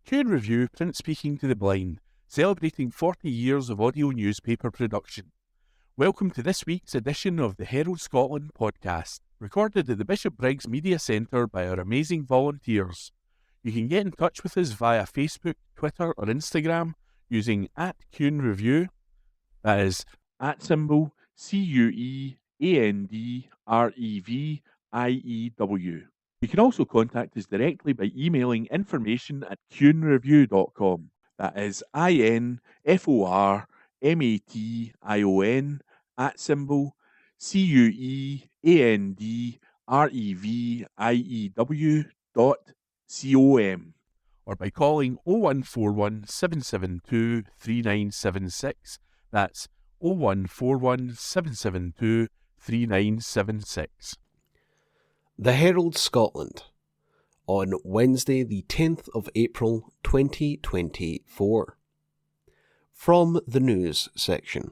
Q Review Print Speaking to the Blind, celebrating 40 years of audio newspaper production. Welcome to this week's edition of the Herald Scotland podcast, recorded at the Bishop Briggs Media Centre by our amazing volunteers. You can get in touch with us via Facebook, Twitter or Instagram using @CuneReview, that is @CuandReview. You can also contact us directly by emailing information@cunereview.com. That is INFORMATION@CuandReview.com, or by calling 0141 772 3976. That's 0141 772 3976. The Herald Scotland, on Wednesday the 10th of April 2024. From the news section.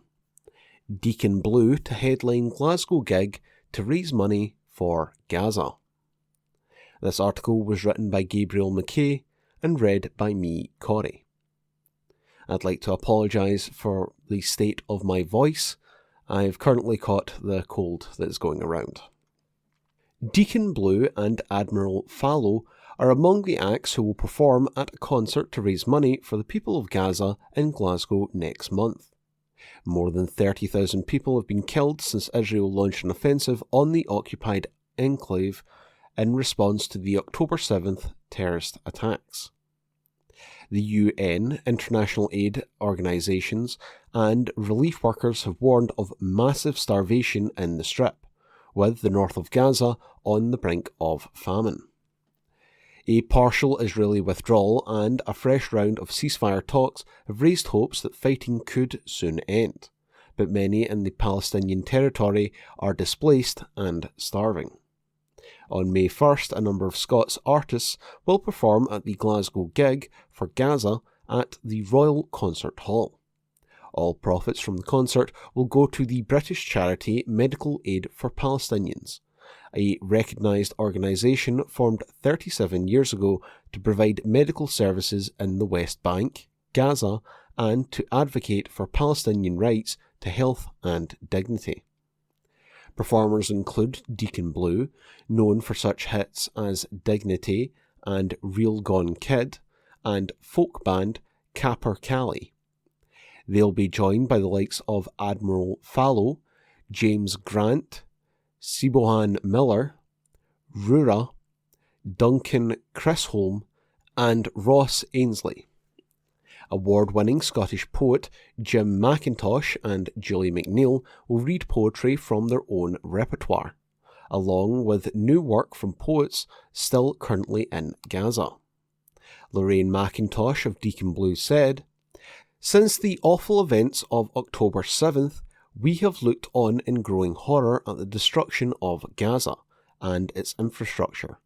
Deacon Blue to headline Glasgow gig to raise money for Gaza. This article was written by Gabriel McKay and read by me, Corey. I'd like to apologise for the state of my voice. I've currently caught the cold that is going around. Deacon Blue and Admiral Fallow are among the acts who will perform at a concert to raise money for the people of Gaza in Glasgow next month. More than 30,000 people have been killed since Israel launched an offensive on the occupied enclave in response to the October 7th terrorist attacks. The UN, international aid organisations and relief workers have warned of massive starvation in the Strip, with the north of Gaza on the brink of famine. A partial Israeli withdrawal and a fresh round of ceasefire talks have raised hopes that fighting could soon end, but many in the Palestinian territory are displaced and starving. On May 1st, a number of Scots artists will perform at the Glasgow gig for Gaza at the Royal Concert Hall. All profits from the concert will go to the British charity Medical Aid for Palestinians, a recognised organisation formed 37 years ago to provide medical services in the West Bank, Gaza, and to advocate for Palestinian rights to health and dignity. Performers include Deacon Blue, known for such hits as Dignity and Real Gone Kid, and folk band Capper Cally. They'll be joined by the likes of Admiral Fallow, James Grant, Sibohan Miller, Rura, Duncan Chisholm, and Ross Ainsley. Award-winning Scottish poet Jim McIntosh and Julie McNeill will read poetry from their own repertoire, along with new work from poets still currently in Gaza. Lorraine McIntosh of Deacon Blue said, "Since the awful events of October 7th, we have looked on in growing horror at the destruction of Gaza and its infrastructure,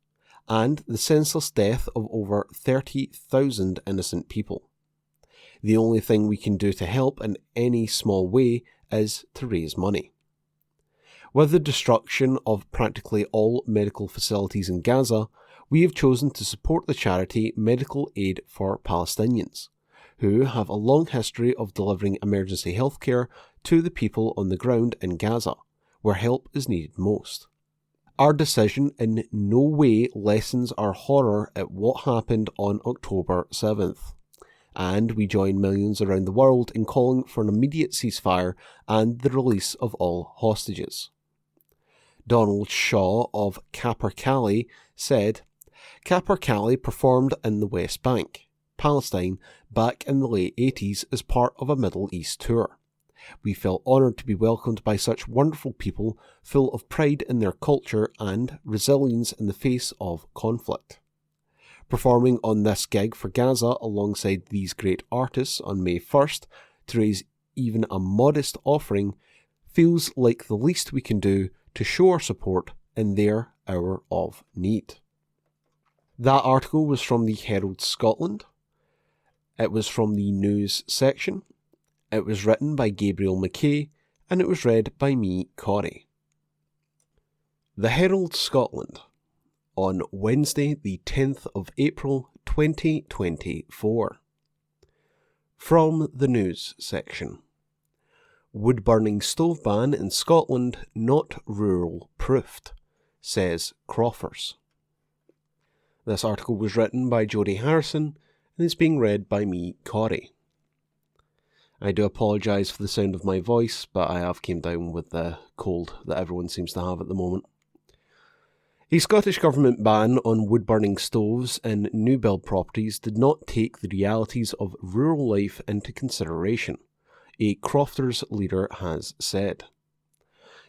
and the senseless death of over 30,000 innocent people. The only thing we can do to help in any small way is to raise money." With the destruction of practically all medical facilities in Gaza, we have chosen to support the charity Medical Aid for Palestinians, who have a long history of delivering emergency healthcare to the people on the ground in Gaza, where help is needed most. Our decision in no way lessens our horror at what happened on October 7th, and we join millions around the world in calling for an immediate ceasefire and the release of all hostages. Donald Shaw of Capper Cally said, "Capper Cally performed in the West Bank, Palestine, back in the late 80s as part of a Middle East tour. We felt honoured to be welcomed by such wonderful people full of pride in their culture and resilience in the face of conflict. Performing on this gig for Gaza alongside these great artists on May 1st to raise even a modest offering feels like the least we can do to show our support in their hour of need." That article was from the Herald Scotland. It was from the news section. It was written by Gabriel McKay, and it was read by me, Corey. The Herald Scotland, on Wednesday the 10th of April 2024. From the news section. Wood-burning stove ban in Scotland not rural-proofed, says Crofters. This article was written by Jodie Harrison and is being read by me, Corey. I do apologise for the sound of my voice, but I have came down with the cold that everyone seems to have at the moment. A Scottish Government ban on wood-burning stoves in new build properties did not take the realities of rural life into consideration, a Crofters leader has said.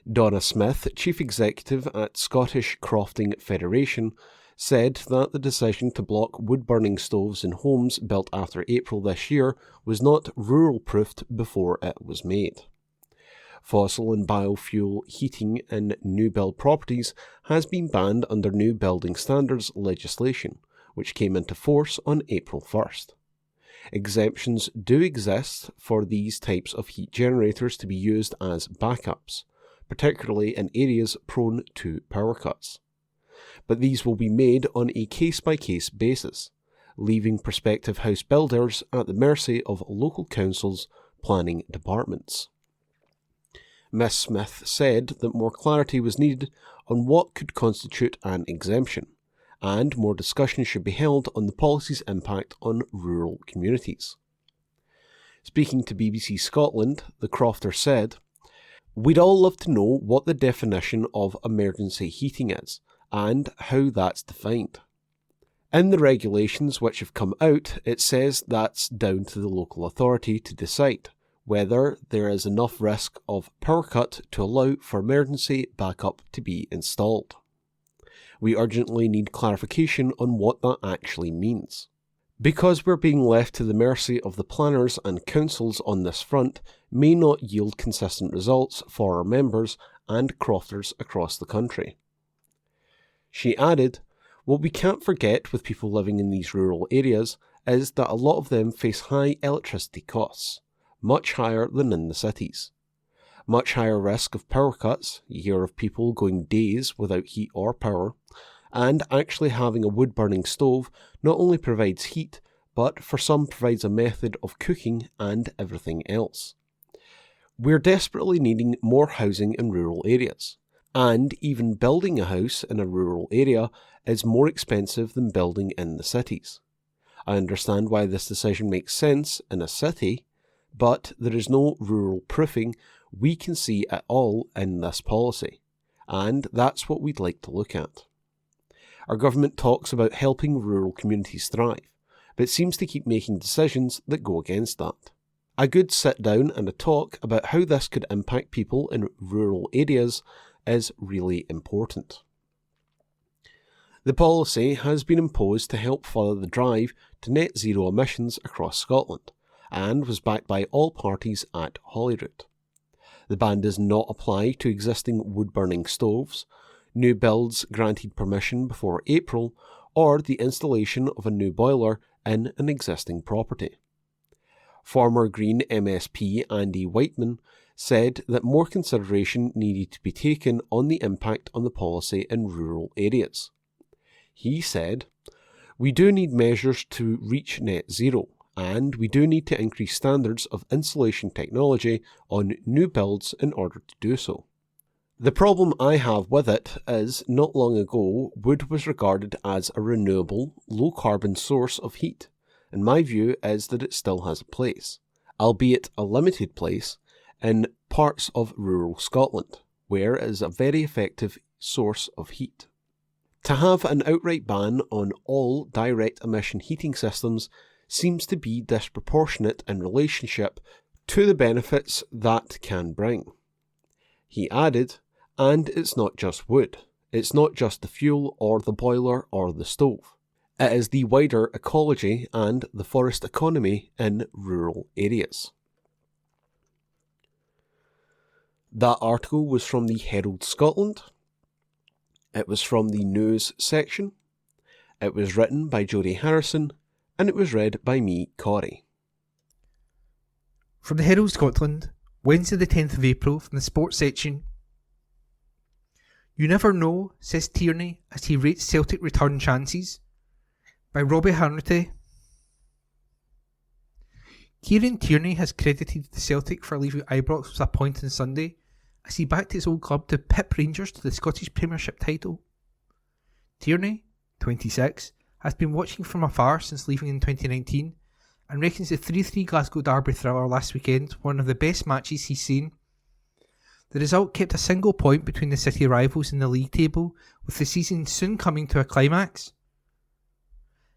Donna Smith, Chief Executive at Scottish Crofting Federation, said that the decision to block wood-burning stoves in homes built after April this year was not rural-proofed before it was made. Fossil and biofuel heating in new build properties has been banned under new building standards legislation, which came into force on April 1st. Exemptions do exist for these types of heat generators to be used as backups, particularly in areas prone to power cuts. But these will be made on a case-by-case basis, leaving prospective house builders at the mercy of local councils' planning departments. Ms. Smith said that more clarity was needed on what could constitute an exemption, and more discussion should be held on the policy's impact on rural communities. Speaking to BBC Scotland, the Crofter said, "We'd all love to know what the definition of emergency heating is, and how that's defined. In the regulations which have come out, it says that's down to the local authority to decide whether there is enough risk of power cut to allow for emergency backup to be installed. We urgently need clarification on what that actually means. Because we're being left to the mercy of the planners and councils on this front may not yield consistent results for our members and crofters across the country." She added, "What we can't forget with people living in these rural areas is that a lot of them face high electricity costs, much higher than in the cities. Much higher risk of power cuts, you hear of people going days without heat or power, and actually having a wood-burning stove not only provides heat, but for some provides a method of cooking and everything else. We're desperately needing more housing in rural areas. And even building a house in a rural area is more expensive than building in the cities. I understand why this decision makes sense in a city, but there is no rural proofing we can see at all in this policy, and that's what we'd like to look at. Our government talks about helping rural communities thrive, but seems to keep making decisions that go against that. A good sit down and a talk about how this could impact people in rural areas is really important. The policy has been imposed to help further the drive to net zero emissions across Scotland, and was backed by all parties at Holyrood. The ban does not apply to existing wood-burning stoves, new builds granted permission before April, or the installation of a new boiler in an existing property. Former Green MSP Andy Whiteman said that more consideration needed to be taken on the impact on the policy in rural areas. He said, "We do need measures to reach net zero, and we do need to increase standards of insulation technology on new builds in order to do so. The problem I have with it is, not long ago, wood was regarded as a renewable, low-carbon source of heat, and my view is that it still has a place, albeit a limited place, in parts of rural Scotland, where it is a very effective source of heat. To have an outright ban on all direct emission heating systems seems to be disproportionate in relationship to the benefits that can bring." He added, "And it's not just wood. It's not just the fuel or the boiler or the stove. It is the wider ecology and the forest economy in rural areas." That article was from the Herald Scotland. It was from the news section. It was written by Jodie Harrison, and it was read by me, Corey. From the Herald Scotland, Wednesday the 10th of April, from the sports section. "You never know," says Tierney as he rates Celtic return chances. by Robbie Hanratty. Kieran Tierney has credited the Celtic for leaving Ibrox with a point on Sunday as he backed his old club to pip Rangers to the Scottish Premiership title. Tierney, 26, has been watching from afar since leaving in 2019 and reckons the 3-3 Glasgow Derby thriller last weekend one of the best matches he's seen. The result kept a single point between the city rivals in the league table, with the season soon coming to a climax.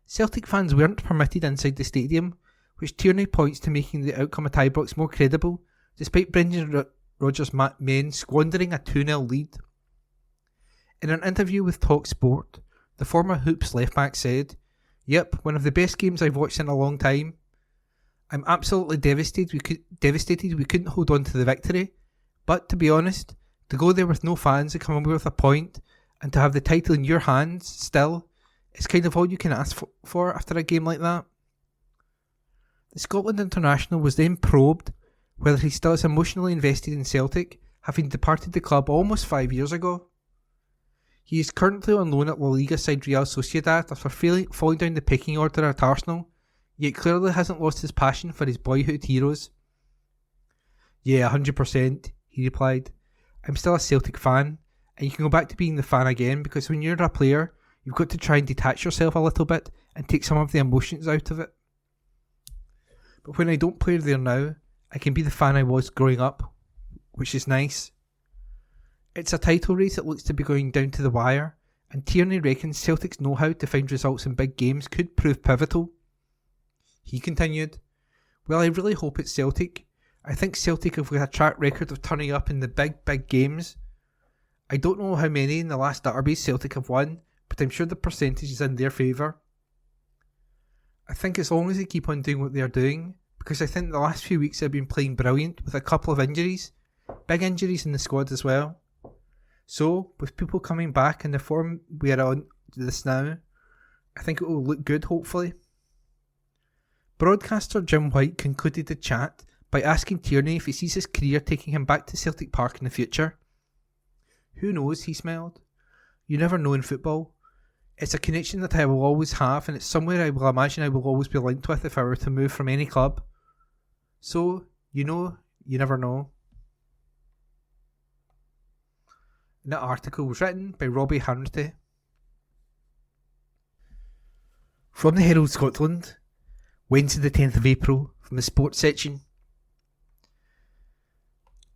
Celtic fans weren't permitted inside the stadium, which Tierney points to making the outcome at Ibrox more credible, despite Brendan Rodgers' men squandering a 2-0 lead. In an interview with TalkSport, the former Hoops left-back said, "Yep, one of the best games I've watched in a long time. I'm absolutely devastated we couldn't hold on to the victory, but to be honest, to go there with no fans and come away with a point, and to have the title in your hands still, is kind of all you can ask for after a game like that." The Scotland international was then probed whether he still is emotionally invested in Celtic, having departed the club almost 5 years ago. He is currently on loan at La Liga side Real Sociedad after falling down the pecking order at Arsenal, yet clearly hasn't lost his passion for his boyhood heroes. "Yeah, 100%, he replied. "I'm still a Celtic fan, and you can go back to being the fan again because when you're a player, you've got to try and detach yourself a little bit and take some of the emotions out of it. But when I don't play there now, I can be the fan I was growing up, which is nice." It's a title race that looks to be going down to the wire, and Tierney reckons Celtic's know-how to find results in big games could prove pivotal. He continued, "Well, I really hope it's Celtic. I think Celtic have got a track record of turning up in the big games. I don't know how many in the last derbies Celtic have won, but I'm sure the percentage is in their favour. I think as long as they keep on doing what they are doing, because I think the last few weeks they've been playing brilliant with a couple of injuries, big injuries in the squad as well. So, with people coming back and the form we are on this now, I think it will look good, hopefully." Broadcaster Jim White concluded the chat by asking Tierney if he sees his career taking him back to Celtic Park in the future. "Who knows," he smiled. "You never know in football. It's a connection that I will always have, and it's somewhere I will imagine I will always be linked with if I were to move from any club. So, you never know." And that article was written by Robbie Hanratty. From the Herald Scotland, Wednesday the 10th of April, from the sports section.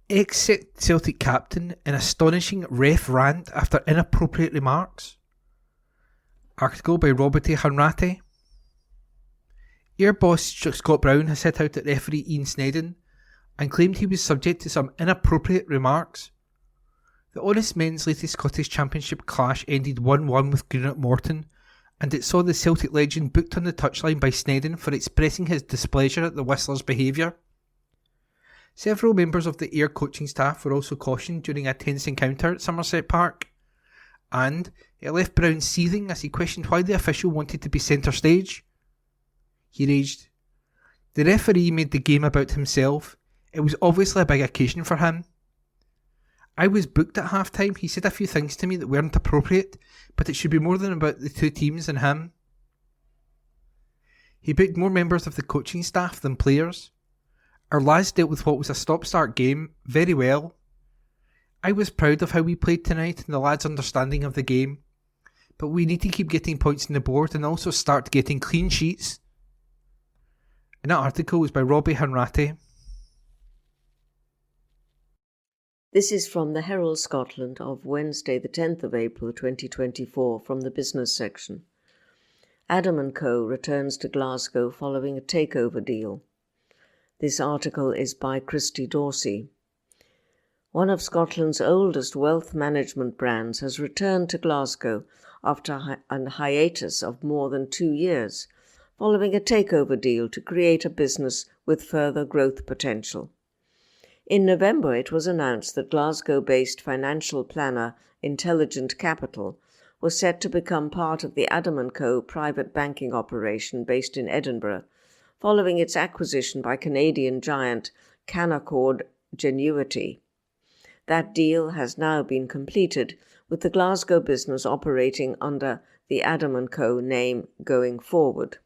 Ex-Celtic captain in astonishing ref rant after inappropriate remarks. Article by Robbie Hanratty. Air boss Scott Brown has hit out at referee Ian Snedden and claimed he was subject to some inappropriate remarks. The Honest Men's latest Scottish Championship clash ended 1-1 with Greenock Morton, and it saw the Celtic legend booked on the touchline by Snedden for expressing his displeasure at the Whistler's behaviour. Several members of the Ayr coaching staff were also cautioned during a tense encounter at Somerset Park, and it left Brown seething as he questioned why the official wanted to be centre stage. He raged. "The referee made the game about himself. It was obviously a big occasion for him. I was booked at half-time. He said a few things to me that weren't appropriate, but it should be more than about the two teams and him. He booked more members of the coaching staff than players. Our lads dealt with what was a stop-start game very well. I was proud of how we played tonight and the lads' understanding of the game, but we need to keep getting points on the board and also start getting clean sheets." And that article was by Robbie Hanratty. This is from the Herald Scotland of Wednesday the 10th of April 2024 from the business section. Adam & Co. returns to Glasgow following a takeover deal. This article is by Christy Dorsey. One of Scotland's oldest wealth management brands has returned to Glasgow after a hiatus of more than 2 years, following a takeover deal to create a business with further growth potential. In November, it was announced that Glasgow-based financial planner Intelligent Capital was set to become part of the Adam & Co. private banking operation based in Edinburgh, following its acquisition by Canadian giant Canaccord Genuity. That deal has now been completed, with the Glasgow business operating under the Adam & Co. name going forward.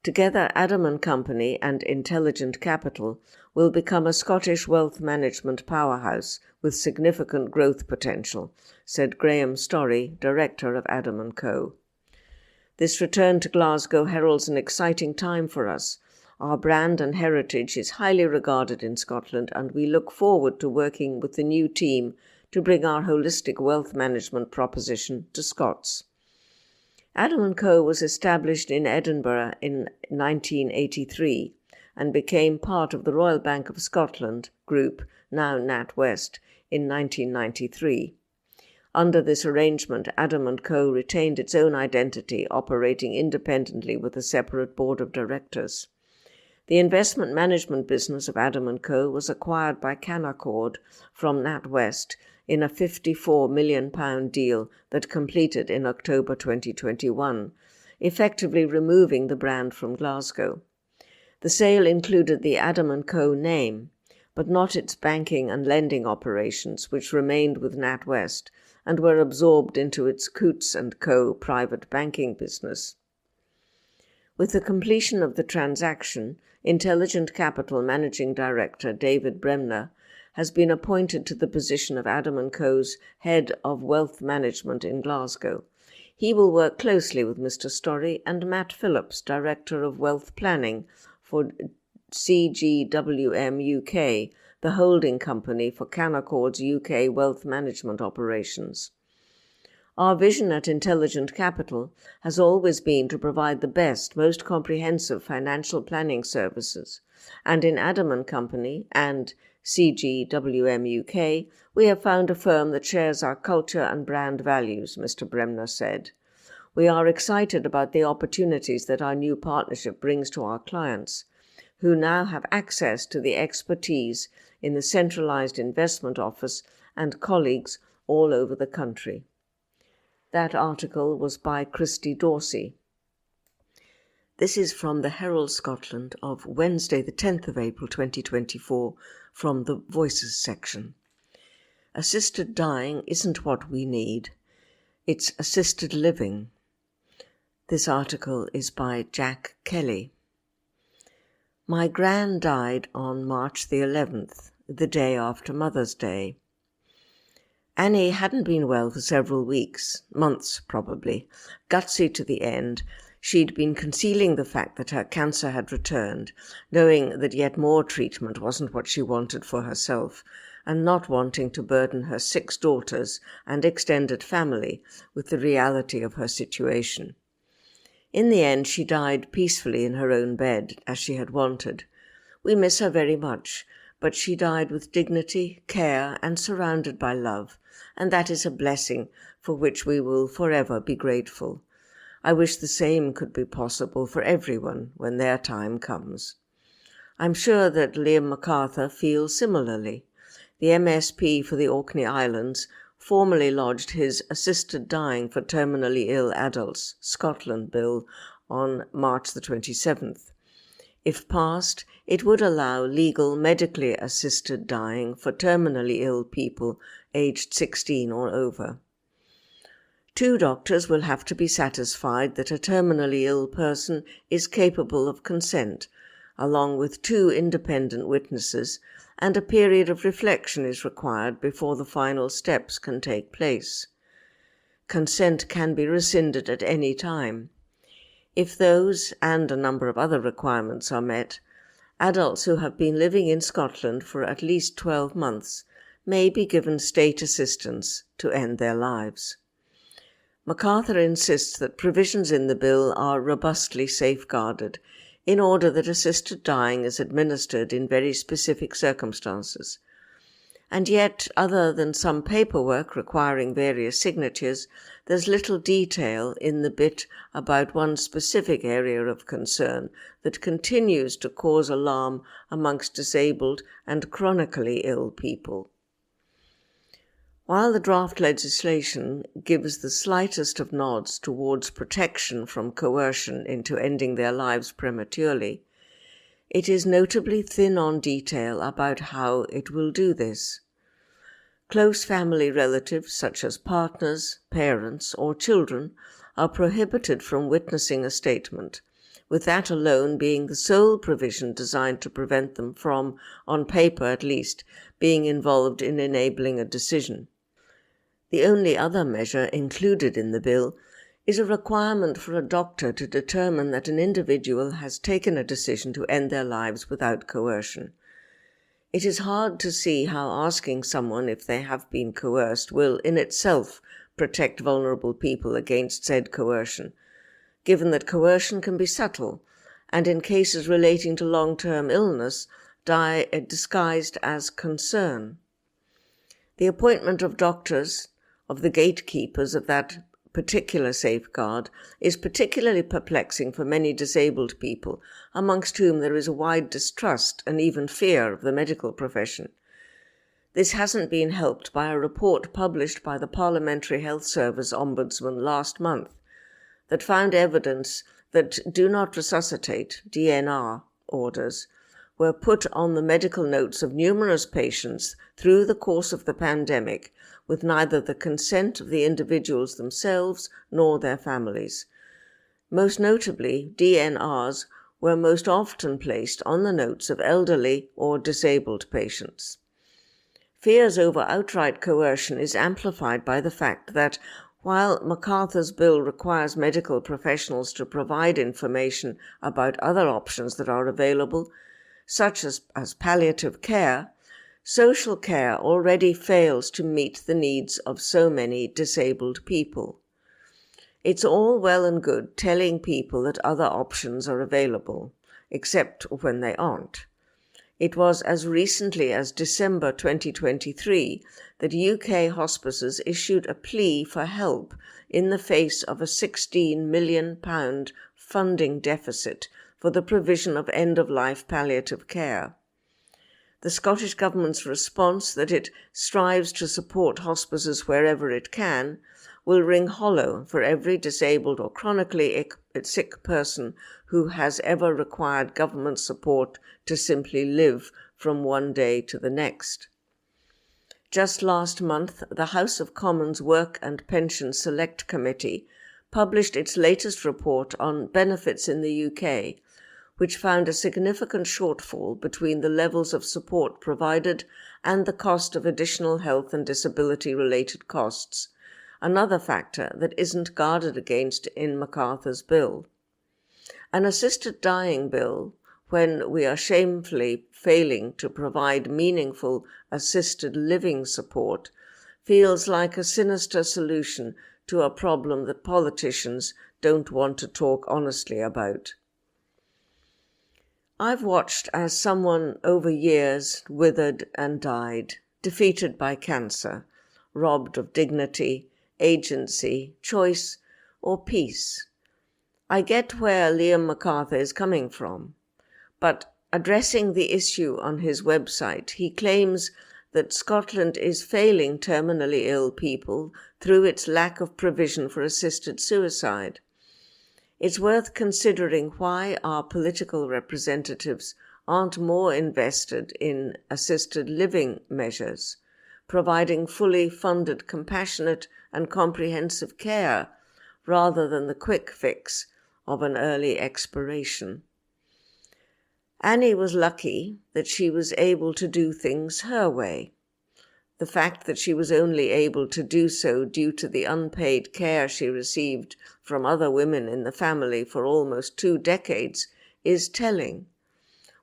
Together, Adam & Company and Intelligent Capital will become a Scottish wealth management powerhouse with significant growth potential, said Graham Storey, director of Adam & Co. This return to Glasgow heralds an exciting time for us. Our brand and heritage is highly regarded in Scotland, and we look forward to working with the new team to bring our holistic wealth management proposition to Scots. Adam & Co. was established in Edinburgh in 1983 and became part of the Royal Bank of Scotland Group, now NatWest, in 1993. Under this arrangement, Adam & Co. retained its own identity, operating independently with a separate board of directors. The investment management business of Adam & Co. was acquired by Canaccord from NatWest in a £54 million deal that completed in October 2021, effectively removing the brand from Glasgow. The sale included the Adam & Co. name, but not its banking and lending operations, which remained with NatWest and were absorbed into its Coutts & Co. private banking business. With the completion of the transaction, Intelligent Capital Managing Director David Bremner has been appointed to the position of Adam & Co.'s Head of Wealth Management in Glasgow. He will work closely with Mr. Storey and Matt Phillips, Director of Wealth Planning for CGWM UK, the holding company for Canaccord's UK wealth management operations. Our vision at Intelligent Capital has always been to provide the best, most comprehensive financial planning services, and in Adam & Company and CGWM UK, we have found a firm that shares our culture and brand values, Mr. Bremner said. We are excited about the opportunities that our new partnership brings to our clients, who now have access to the expertise in the centralised investment office and colleagues all over the country. That article was by Christy Dorsey. This is from the Herald Scotland of Wednesday the 10th of April 2024 from the Voices section. Assisted dying isn't what we need. It's assisted living. This article is by Jack Kelly. My gran died on March the 11th, the day after Mother's Day. Annie hadn't been well for several weeks, months probably. Gutsy to the end, she'd been concealing the fact that her cancer had returned, knowing that yet more treatment wasn't what she wanted for herself, and not wanting to burden her 6 daughters and extended family with the reality of her situation. In the end, she died peacefully in her own bed, as she had wanted. We miss her very much, but she died with dignity, care, and surrounded by love, and that is a blessing for which we will forever be grateful. I wish the same could be possible for everyone when their time comes. I'm sure that Liam MacArthur feels similarly. The MSP for the Orkney Islands formally lodged his Assisted Dying for Terminally Ill Adults Scotland Bill on March the 27th. If passed, it would allow legal medically assisted dying for terminally ill people aged 16 or over. 2 doctors will have to be satisfied that a terminally ill person is capable of consent, along with 2 independent witnesses, and a period of reflection is required before the final steps can take place. Consent can be rescinded at any time. If those and a number of other requirements are met, adults who have been living in Scotland for at least 12 months may be given state assistance to end their lives. MacArthur insists that provisions in the bill are robustly safeguarded in order that assisted dying is administered in very specific circumstances. And yet, other than some paperwork requiring various signatures, there's little detail in the bit about one specific area of concern that continues to cause alarm amongst disabled and chronically ill people. While the draft legislation gives the slightest of nods towards protection from coercion into ending their lives prematurely, it is notably thin on detail about how it will do this. Close family relatives, such as partners, parents, or children, are prohibited from witnessing a statement, with that alone being the sole provision designed to prevent them from, on paper at least, being involved in enabling a decision. The only other measure included in the bill is a requirement for a doctor to determine that an individual has taken a decision to end their lives without coercion. It is hard to see how asking someone if they have been coerced will in itself protect vulnerable people against said coercion, given that coercion can be subtle and in cases relating to long-term illness disguised as concern. The appointment of doctors, of the gatekeepers of that particular safeguard, is particularly perplexing for many disabled people, amongst whom there is a wide distrust and even fear of the medical profession. This hasn't been helped by a report published by the Parliamentary Health Service Ombudsman last month that found evidence that Do Not Resuscitate, DNR, orders were put on the medical notes of numerous patients through the course of the pandemic with neither the consent of the individuals themselves nor their families. Most notably, DNRs were most often placed on the notes of elderly or disabled patients. Fears over outright coercion is amplified by the fact that, while MacArthur's bill requires medical professionals to provide information about other options that are available, such as palliative care, social care already fails to meet the needs of so many disabled people. It's all well and good telling people that other options are available, except when they aren't. It was as recently as December 2023 that UK hospices issued a plea for help in the face of a £16 million funding deficit for the provision of end-of-life palliative care. The Scottish Government's response that it strives to support hospices wherever it can will ring hollow for every disabled or chronically sick person who has ever required government support to simply live from one day to the next. Just last month, the House of Commons Work and Pension Select Committee published its latest report on benefits in the UK, which found a significant shortfall between the levels of support provided and the cost of additional health and disability-related costs, another factor that isn't guarded against in MacArthur's bill. An assisted dying bill, when we are shamefully failing to provide meaningful assisted living support, feels like a sinister solution to a problem that politicians don't want to talk honestly about. I've watched as someone over years withered and died, defeated by cancer, robbed of dignity, agency, choice, or peace. I get where Liam MacArthur is coming from, but addressing the issue on his website, he claims that Scotland is failing terminally ill people through its lack of provision for assisted suicide. It's worth considering why our political representatives aren't more invested in assisted living measures, providing fully funded, compassionate and comprehensive care, rather than the quick fix of an early expiration. Annie was lucky that she was able to do things her way. The fact that she was only able to do so due to the unpaid care she received from other women in the family for almost 2 decades is telling.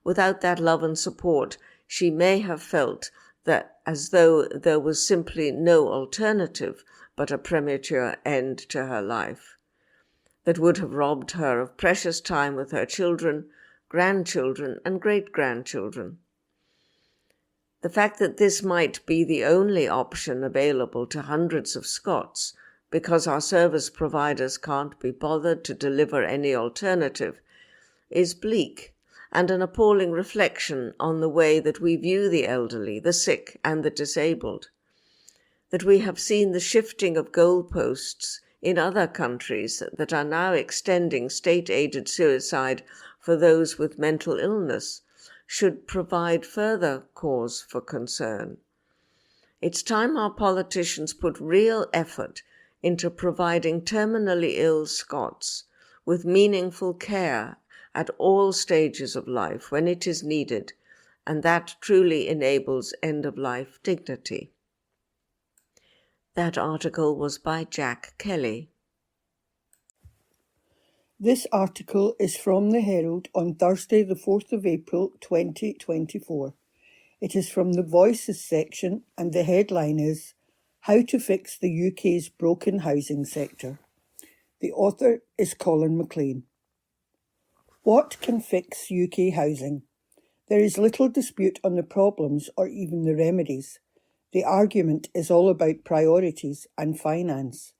Without that love and support, she may have felt that as though there was simply no alternative but a premature end to her life, that would have robbed her of precious time with her children, grandchildren, and great-grandchildren. The fact that this might be the only option available to hundreds of Scots, because our service providers can't be bothered to deliver any alternative, is bleak and an appalling reflection on the way that we view the elderly, the sick, and the disabled. That we have seen the shifting of goalposts in other countries that are now extending state-aided suicide for those with mental illness should provide further cause for concern. It's time our politicians put real effort into providing terminally ill Scots with meaningful care at all stages of life when it is needed, and that truly enables end-of-life dignity. That article was by Jack Kelly. This article is from the Herald on Thursday the 4th of April 2024. It is from the Voices section and the headline is How to Fix the UK's Broken Housing Sector. The author is Colin McLean. What can fix UK housing? There is little dispute on the problems or even the remedies. The argument is all about priorities and finance.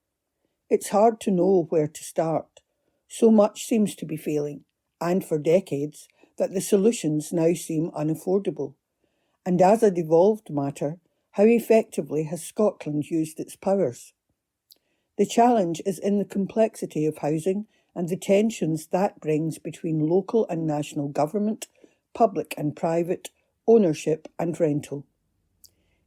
It's hard to know where to start. So much seems to be failing, and for decades, that the solutions now seem unaffordable. And as a devolved matter, how effectively has Scotland used its powers? The challenge is in the complexity of housing and the tensions that brings between local and national government, public and private, ownership and rental.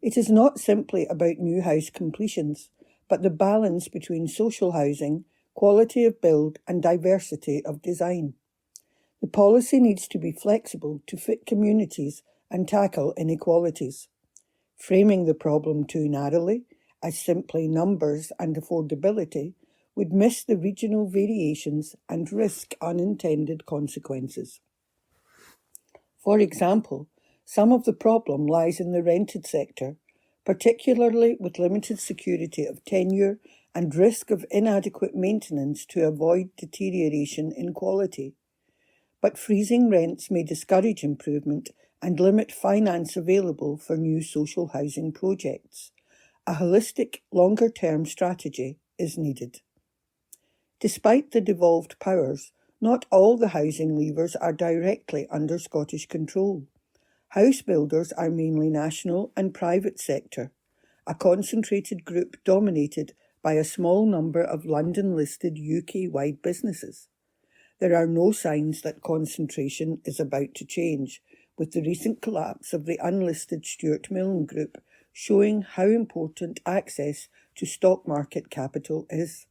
It is not simply about new house completions, but the balance between social housing, quality of build and diversity of design. The policy needs to be flexible to fit communities and tackle inequalities. Framing the problem too narrowly, as simply numbers and affordability, would miss the regional variations and risk unintended consequences. For example, some of the problem lies in the rented sector, particularly with limited security of tenure and risk of inadequate maintenance to avoid deterioration in quality. But freezing rents may discourage improvement and limit finance available for new social housing projects. A holistic, longer-term strategy is needed. Despite the devolved powers, not all the housing levers are directly under Scottish control. House builders are mainly national and private sector, a concentrated group dominated by a small number of London-listed UK-wide businesses. There are no signs that concentration is about to change, with the recent collapse of the unlisted Stuart Milne Group showing how important access to stock market capital is.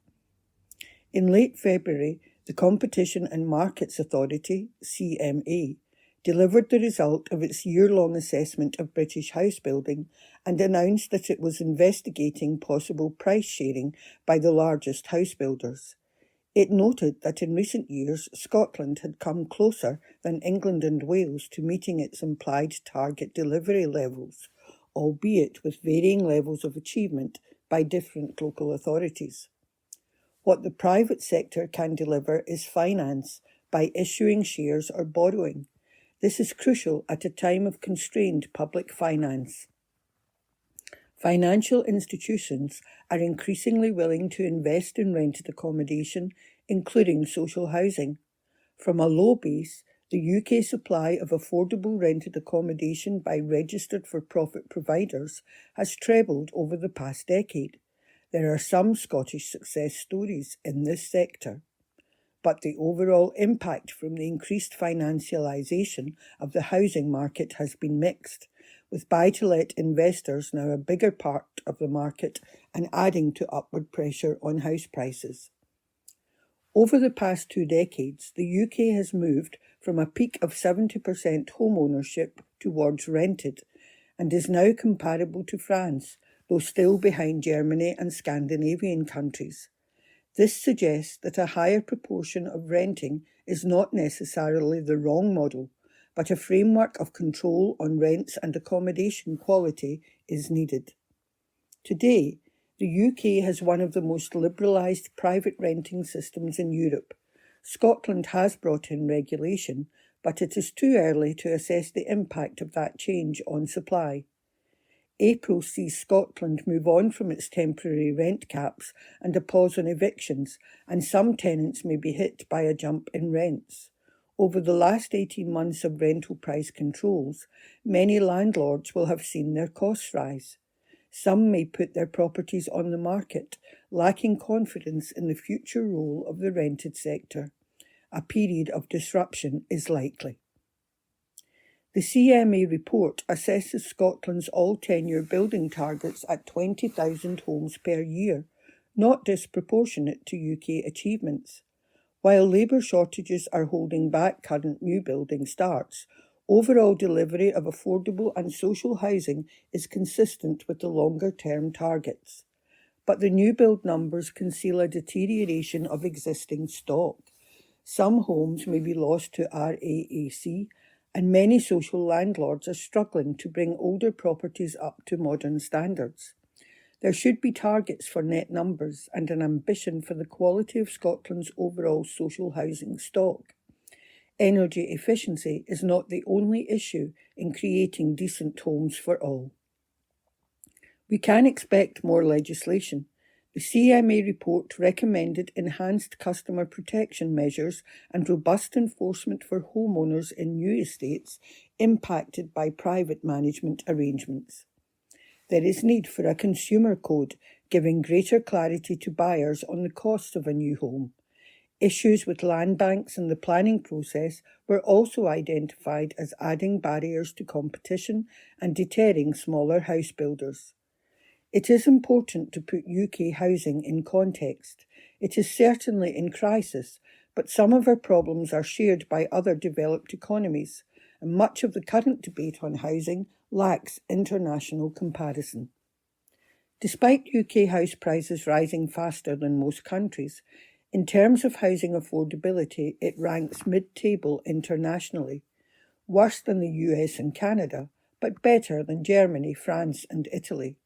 In late February, the Competition and Markets Authority, CMA, delivered the result of its year-long assessment of British house building and announced that it was investigating possible price sharing by the largest house builders. It noted that in recent years, Scotland had come closer than England and Wales to meeting its implied target delivery levels, albeit with varying levels of achievement by different local authorities. What the private sector can deliver is finance by issuing shares or borrowing. This is crucial at a time of constrained public finance. Financial institutions are increasingly willing to invest in rented accommodation, including social housing. From a low base, the UK supply of affordable rented accommodation by registered for-profit providers has trebled over the past decade. There are some Scottish success stories in this sector, but the overall impact from the increased financialisation of the housing market has been mixed, with buy-to-let investors now a bigger part of the market and adding to upward pressure on house prices. Over the past 2 decades, the UK has moved from a peak of 70% home ownership towards rented and is now comparable to France, though still behind Germany and Scandinavian countries. This suggests that a higher proportion of renting is not necessarily the wrong model, but a framework of control on rents and accommodation quality is needed. Today, the UK has one of the most liberalised private renting systems in Europe. Scotland has brought in regulation, but it is too early to assess the impact of that change on supply. April sees Scotland move on from its temporary rent caps and a pause on evictions, and some tenants may be hit by a jump in rents. Over the last 18 months of rental price controls, many landlords will have seen their costs rise. Some may put their properties on the market, lacking confidence in the future role of the rented sector. A period of disruption is likely. The CMA report assesses Scotland's all-tenure building targets at 20,000 homes per year, not disproportionate to UK achievements. While labour shortages are holding back current new building starts, overall delivery of affordable and social housing is consistent with the longer-term targets. But the new build numbers conceal a deterioration of existing stock. Some homes may be lost to RAAC, and many social landlords are struggling to bring older properties up to modern standards. There should be targets for net numbers and an ambition for the quality of Scotland's overall social housing stock. Energy efficiency is not the only issue in creating decent homes for all. We can expect more legislation. The CMA report recommended enhanced customer protection measures and robust enforcement for homeowners in new estates impacted by private management arrangements. There is need for a consumer code giving greater clarity to buyers on the cost of a new home. Issues with land banks and the planning process were also identified as adding barriers to competition and deterring smaller house builders. It is important to put UK housing in context. It is certainly in crisis, but some of our problems are shared by other developed economies, and much of the current debate on housing lacks international comparison. Despite UK house prices rising faster than most countries, in terms of housing affordability, it ranks mid-table internationally, worse than the US and Canada, but better than Germany, France and Italy.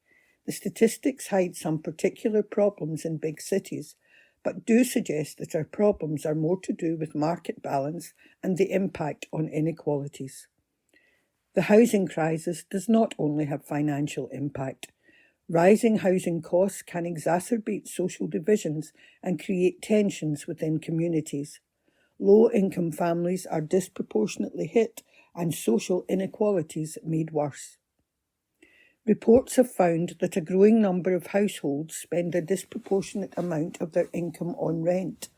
The statistics hide some particular problems in big cities, but do suggest that our problems are more to do with market balance and the impact on inequalities. The housing crisis does not only have financial impact. Rising housing costs can exacerbate social divisions and create tensions within communities. Low-income families are disproportionately hit and social inequalities made worse. Reports have found that a growing number of households spend a disproportionate amount of their income on rent,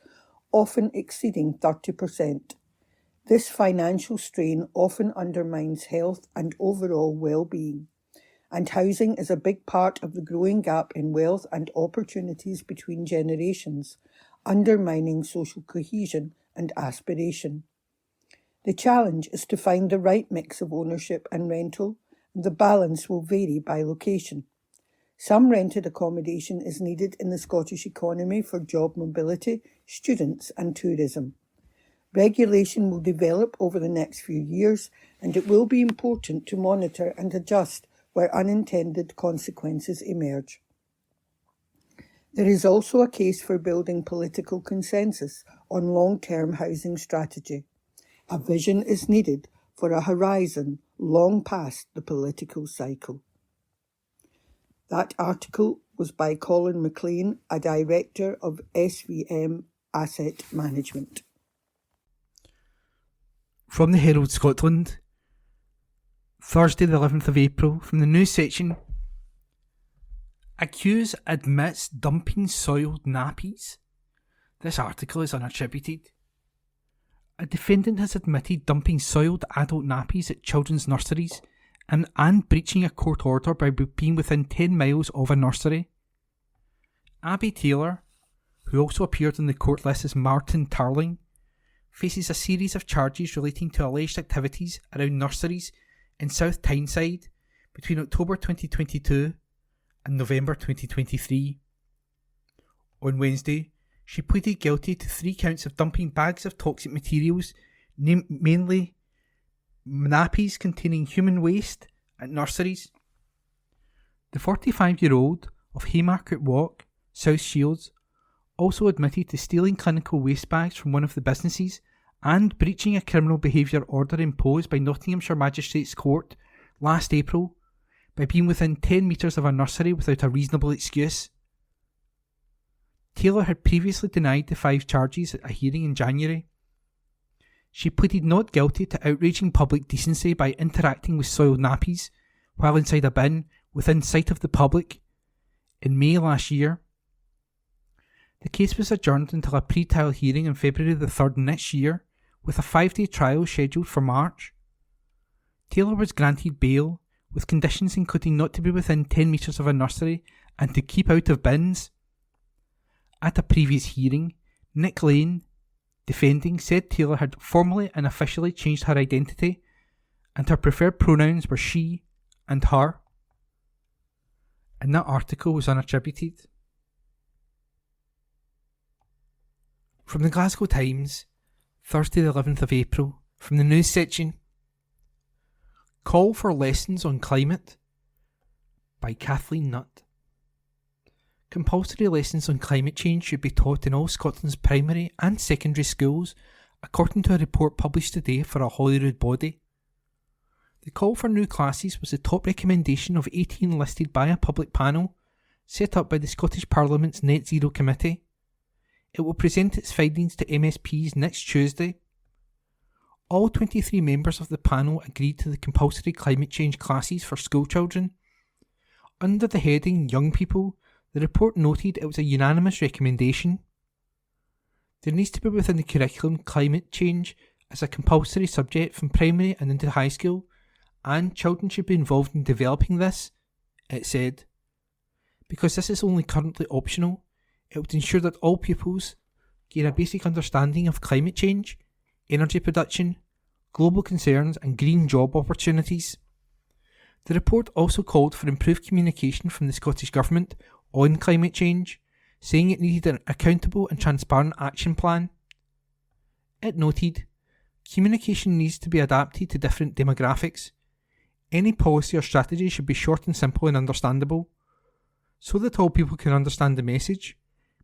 often exceeding 30%. This financial strain often undermines health and overall well-being, and housing is a big part of the growing gap in wealth and opportunities between generations, undermining social cohesion and aspiration. The challenge is to find the right mix of ownership and rental, and the balance will vary by location. Some rented accommodation is needed in the Scottish economy for job mobility, students and tourism. Regulation will develop over the next few years, and it will be important to monitor and adjust where unintended consequences emerge. There is also a case for building political consensus on long-term housing strategy. A vision is needed for a horizon long past the political cycle. That article was by Colin McLean, a director of SVM Asset Management. From the Herald Scotland, Thursday the 11th of April, from the news section. Accused admits dumping soiled nappies. This article is unattributed. A defendant has admitted dumping soiled adult nappies at children's nurseries and breaching a court order by being within 10 miles of a nursery. Abby Taylor, who also appeared on the court list as Martin Tarling, faces a series of charges relating to alleged activities around nurseries in South Tyneside between October 2022 and November 2023. On Wednesday, she pleaded guilty to 3 counts of dumping bags of toxic materials, mainly nappies containing human waste, at nurseries. The 45-year-old of Haymarket Walk, South Shields, also admitted to stealing clinical waste bags from one of the businesses and breaching a criminal behaviour order imposed by Nottinghamshire Magistrates Court last April by being within 10 metres of a nursery without a reasonable excuse. Taylor had previously denied the 5 charges at a hearing in January. She pleaded not guilty to outraging public decency by interacting with soiled nappies while inside a bin within sight of the public in May last year. The case was adjourned until a pre-trial hearing on February the 3rd next year, with a 5-day trial scheduled for March. Taylor was granted bail, with conditions including not to be within 10 metres of a nursery and to keep out of bins. At a previous hearing, Nick Lane, defending, said Taylor had formally and officially changed her identity, and her preferred pronouns were she and her. And that article was unattributed. From the Glasgow Times, Thursday the 11th of April, from the news section. Call for lessons on climate by Kathleen Nutt. Compulsory lessons on climate change should be taught in all Scotland's primary and secondary schools, according to a report published today for a Holyrood body. The call for new classes was the top recommendation of 18 listed by a public panel set up by the Scottish Parliament's Net Zero Committee. It will present its findings to MSPs next Tuesday. All 23 members of the panel agreed to the compulsory climate change classes for school children. Under the heading Young People, the report noted it was a unanimous recommendation. There needs to be within the curriculum climate change as a compulsory subject from primary and into high school, and children should be involved in developing this, it said. Because this is only currently optional, it would ensure that all pupils gain a basic understanding of climate change, energy production, global concerns and green job opportunities. The report also called for improved communication from the Scottish Government on climate change, saying it needed an accountable and transparent action plan. It noted, communication needs to be adapted to different demographics. Any policy or strategy should be short and simple and understandable, so that all people can understand the message,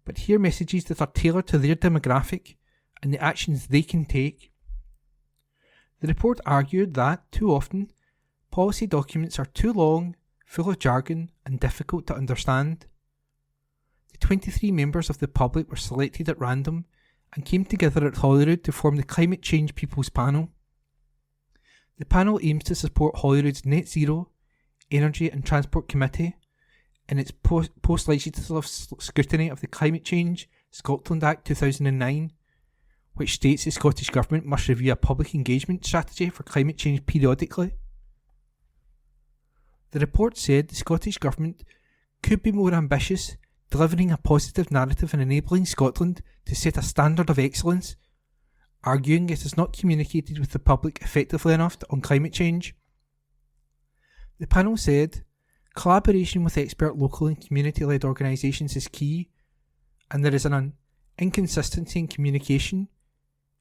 but hear messages that are tailored to their demographic and the actions they can take. The report argued that, too often, policy documents are too long, full of jargon and difficult to understand. The 23 members of the public were selected at random and came together at Holyrood to form the Climate Change People's Panel. The panel aims to support Holyrood's Net Zero, Energy and Transport Committee in its post-legislative scrutiny of the Climate Change Scotland Act 2009, which states the Scottish Government must review a public engagement strategy for climate change periodically. The report said the Scottish Government could be more ambitious, delivering a positive narrative and enabling Scotland to set a standard of excellence, arguing it has not communicated with the public effectively enough on climate change. The panel said, collaboration with expert local and community-led organisations is key, and there is an inconsistency in communication,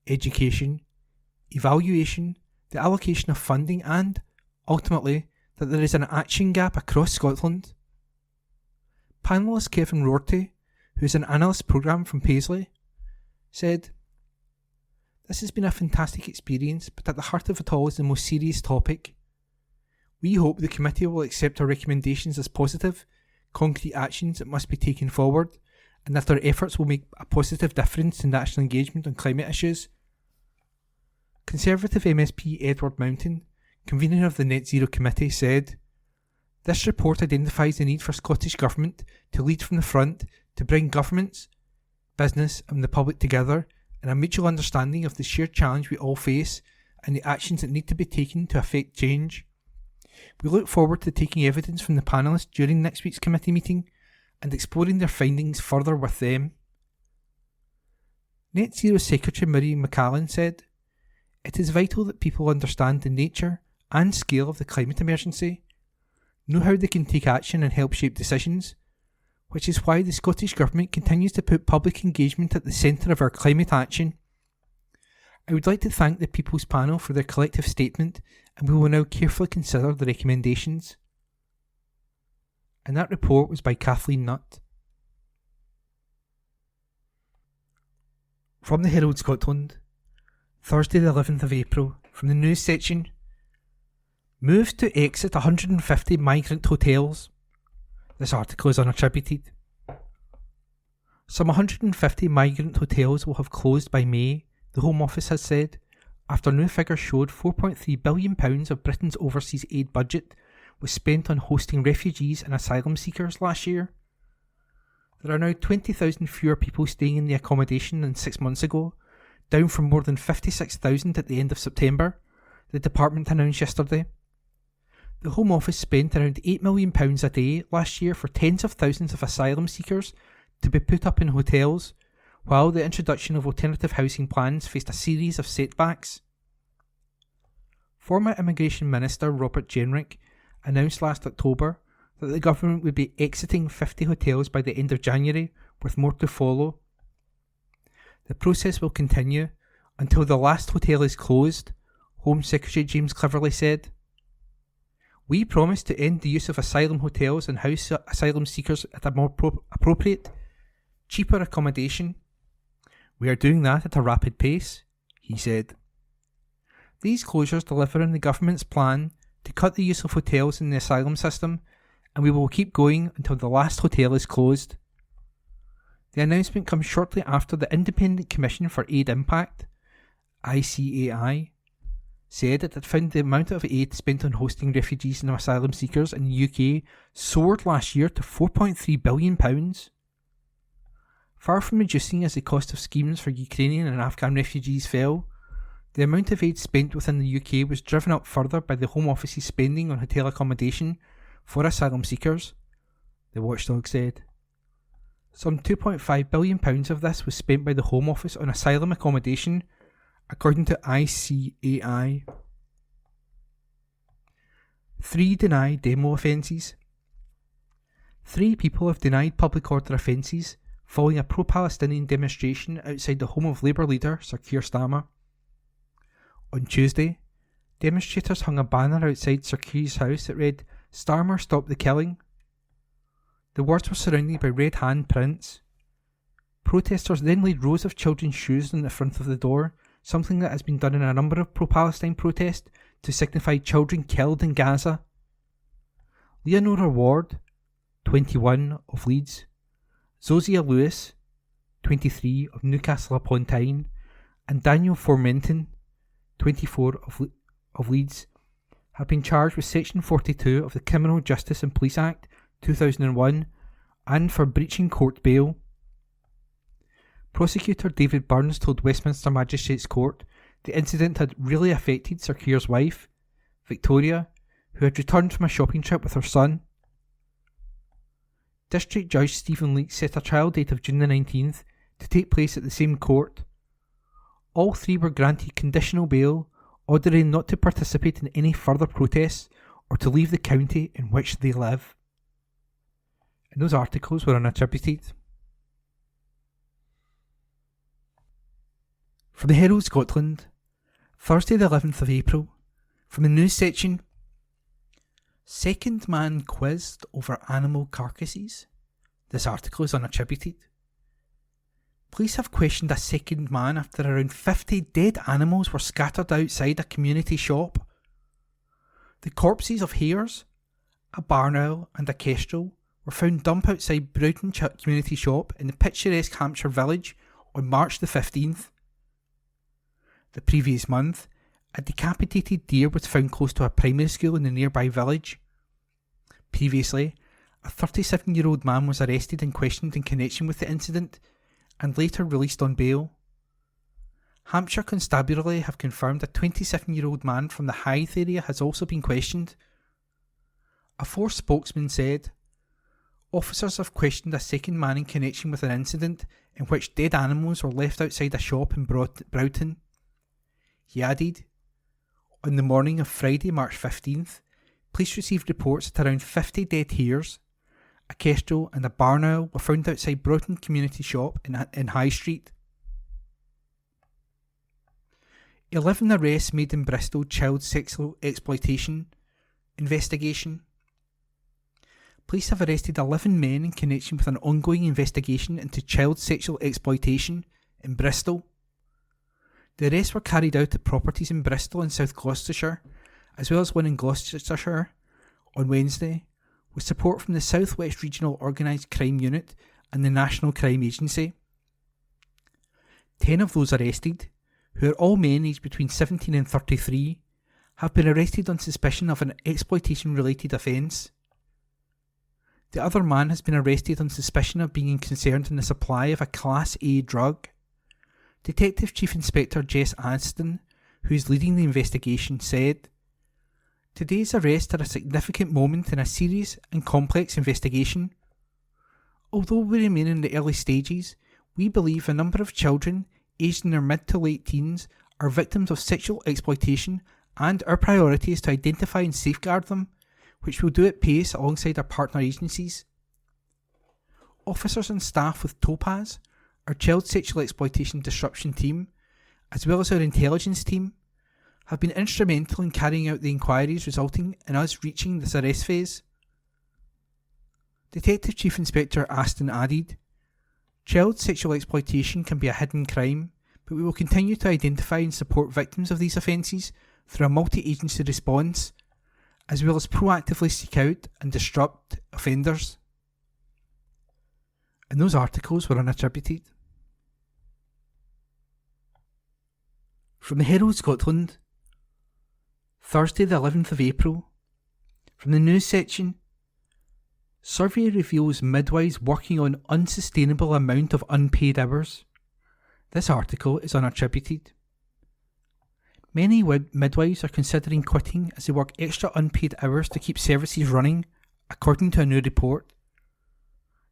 education, evaluation, the allocation of funding and, ultimately, that there is an action gap across Scotland. Panellist Kevin Rorty, who is an analyst programme from Paisley, said, "This has been a fantastic experience, but at the heart of it all is the most serious topic. We hope the committee will accept our recommendations as positive, concrete actions that must be taken forward, and that our efforts will make a positive difference in national engagement on climate issues." Conservative MSP Edward Mountain, convener of the Net Zero Committee, said, "This report identifies the need for Scottish Government to lead from the front to bring governments, business and the public together in a mutual understanding of the shared challenge we all face and the actions that need to be taken to effect change. We look forward to taking evidence from the panellists during next week's committee meeting and exploring their findings further with them." Net Zero Secretary Miriam McCallan said, "It is vital that people understand the nature and scale of the climate emergency, know how they can take action and help shape decisions, which is why the Scottish Government continues to put public engagement at the centre of our climate action. I would like to thank the People's Panel for their collective statement, and we will now carefully consider the recommendations." And that report was by Kathleen Nutt. From the Herald Scotland, Thursday the 11th of April, from the news section. Moves to exit 150 migrant hotels. This article is unattributed. Some 150 migrant hotels will have closed by May, the Home Office has said, after new figures showed £4.3 billion of Britain's overseas aid budget was spent on hosting refugees and asylum seekers last year. There are now 20,000 fewer people staying in the accommodation than 6 months ago, down from more than 56,000 at the end of September, the department announced yesterday. The Home Office spent around £8 million a day last year for tens of thousands of asylum seekers to be put up in hotels, while the introduction of alternative housing plans faced a series of setbacks. Former Immigration Minister Robert Jenrick announced last October that the government would be exiting 50 hotels by the end of January, with more to follow. The process will continue until the last hotel is closed, Home Secretary James Cleverly said. We promise to end the use of asylum hotels and house asylum seekers at a more appropriate, cheaper accommodation. We are doing that at a rapid pace, he said. These closures deliver on the government's plan to cut the use of hotels in the asylum system, and we will keep going until the last hotel is closed. The announcement comes shortly after the Independent Commission for Aid Impact, ICAI, said it had found the amount of aid spent on hosting refugees and asylum seekers in the UK soared last year to £4.3 billion. Far from reducing as the cost of schemes for Ukrainian and Afghan refugees fell, the amount of aid spent within the UK was driven up further by the Home Office's spending on hotel accommodation for asylum seekers, the watchdog said. Some £2.5 billion of this was spent by the Home Office on asylum accommodation, according to ICAI. 3 denied demo offences. 3 people have denied public order offences following a pro-Palestinian demonstration outside the home of Labour leader Sir Keir Starmer. On Tuesday, demonstrators hung a banner outside Sir Keir's house that read, "Starmer, stop the killing." The words were surrounded by red hand prints. Protesters then laid rows of children's shoes on the front of the door, something that has been done in a number of pro-Palestine protests to signify children killed in Gaza. Leonora Ward, 21, of Leeds, Zosia Lewis, 23, of Newcastle upon Tyne, and Daniel Formenton, 24, of Leeds, have been charged with Section 42 of the Criminal Justice and Police Act 2001 and for breaching court bail. Prosecutor David Burns told Westminster Magistrates Court the incident had really affected Sir Keir's wife, Victoria, who had returned from a shopping trip with her son. District Judge Stephen Leake set a trial date of June the 19th to take place at the same court. All 3 were granted conditional bail, ordering not to participate in any further protests or to leave the county in which they live. And those articles were unattributed. For the Herald Scotland, Thursday the 11th of April, from the news section, second man quizzed over animal carcasses. This article is unattributed. Police have questioned a second man after around 50 dead animals were scattered outside a community shop. The corpses of hares, a barn owl and a kestrel were found dumped outside Broughton Community Shop in the picturesque Hampshire village on March the 15th. The previous month, a decapitated deer was found close to a primary school in the nearby village. Previously, a 37-year-old man was arrested and questioned in connection with the incident and later released on bail. Hampshire Constabulary have confirmed a 27-year-old man from the Hythe area has also been questioned. A Force spokesman said, "Officers have questioned a second man in connection with an incident in which dead animals were left outside a shop in Broughton." He added, "On the morning of Friday, March 15th, police received reports that around 50 dead hares, a kestrel and a barn owl were found outside Broughton Community Shop in High Street." 11 arrests made in Bristol child sexual exploitation investigation. Police have arrested 11 men in connection with an ongoing investigation into child sexual exploitation in Bristol. The arrests were carried out at properties in Bristol and South Gloucestershire, as well as one in Gloucestershire, on Wednesday, with support from the South West Regional Organised Crime Unit and the National Crime Agency. 10 of those arrested, who are all men aged between 17 and 33, have been arrested on suspicion of an exploitation-related offence. The other man has been arrested on suspicion of being concerned in the supply of a Class A drug. Detective Chief Inspector Jess Aston, who is leading the investigation, said, Today's arrests are a significant moment in a serious and complex investigation. Although we remain in the early stages, we believe a number of children, aged in their mid to late teens, are victims of sexual exploitation, and our priority is to identify and safeguard them, which we'll do at pace alongside our partner agencies. Officers and staff with Topaz, our child sexual exploitation disruption team, as well as our intelligence team, have been instrumental in carrying out the inquiries resulting in us reaching this arrest phase. Detective Chief Inspector Aston added, "Child sexual exploitation can be a hidden crime, but we will continue to identify and support victims of these offences through a multi-agency response, as well as proactively seek out and disrupt offenders." And those articles were unattributed. From the Herald Scotland, Thursday the 11th of April, from the news section, survey reveals midwives working on unsustainable amount of unpaid hours. This article is unattributed. Many midwives are considering quitting as they work extra unpaid hours to keep services running, according to a new report.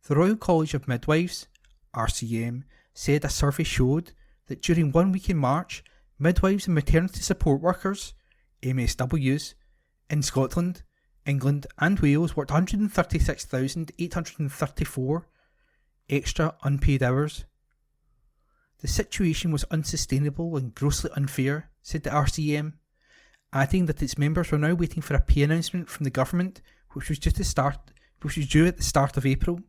The Royal College of Midwives, RCM, said a survey showed that during 1 week in March, midwives and maternity support workers, MSWs, in Scotland, England and Wales worked 136,834 extra unpaid hours. The situation was unsustainable and grossly unfair, said the RCM, adding that its members were now waiting for a pay announcement from the government, which was due at the start of April.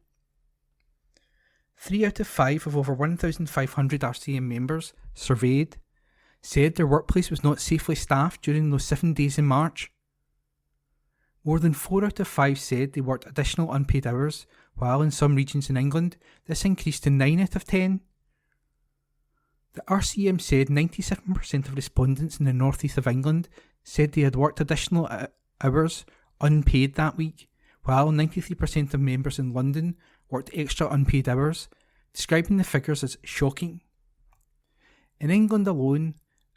3 out of 5 of over 1,500 RCM members surveyed said their workplace was not safely staffed during those 7 days in March. More than 4 out of 5 said they worked additional unpaid hours, while in some regions in England this increased to 9 out of 10. The RCM said 97% of respondents in the northeast of England said they had worked additional hours unpaid that week, while 93% of members in London worked extra unpaid hours, describing the figures as shocking. In England alone,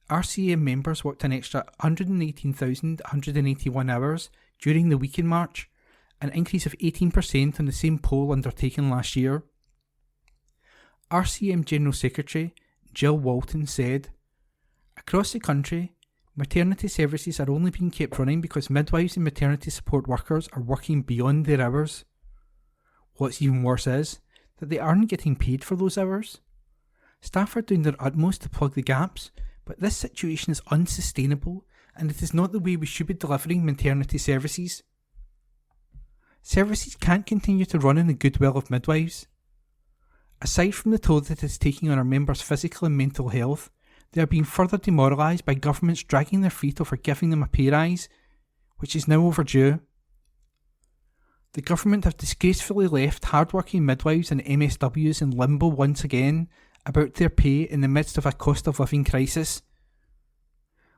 RCM members worked an extra 118,181 hours during the week in March, an increase of 18% on the same poll undertaken last year. RCM General Secretary Jill Walton said, "Across the country, maternity services are only being kept running because midwives and maternity support workers are working beyond their hours. What's even worse is that they aren't getting paid for those hours. Staff are doing their utmost to plug the gaps, but this situation is unsustainable and it is not the way we should be delivering maternity services. Services can't continue to run in the goodwill of midwives. Aside from the toll that it is taking on our members' physical and mental health, they are being further demoralised by governments dragging their feet over giving them a pay rise, which is now overdue. The government have disgracefully left hard-working midwives and MSWs in limbo once again about their pay in the midst of a cost of living crisis.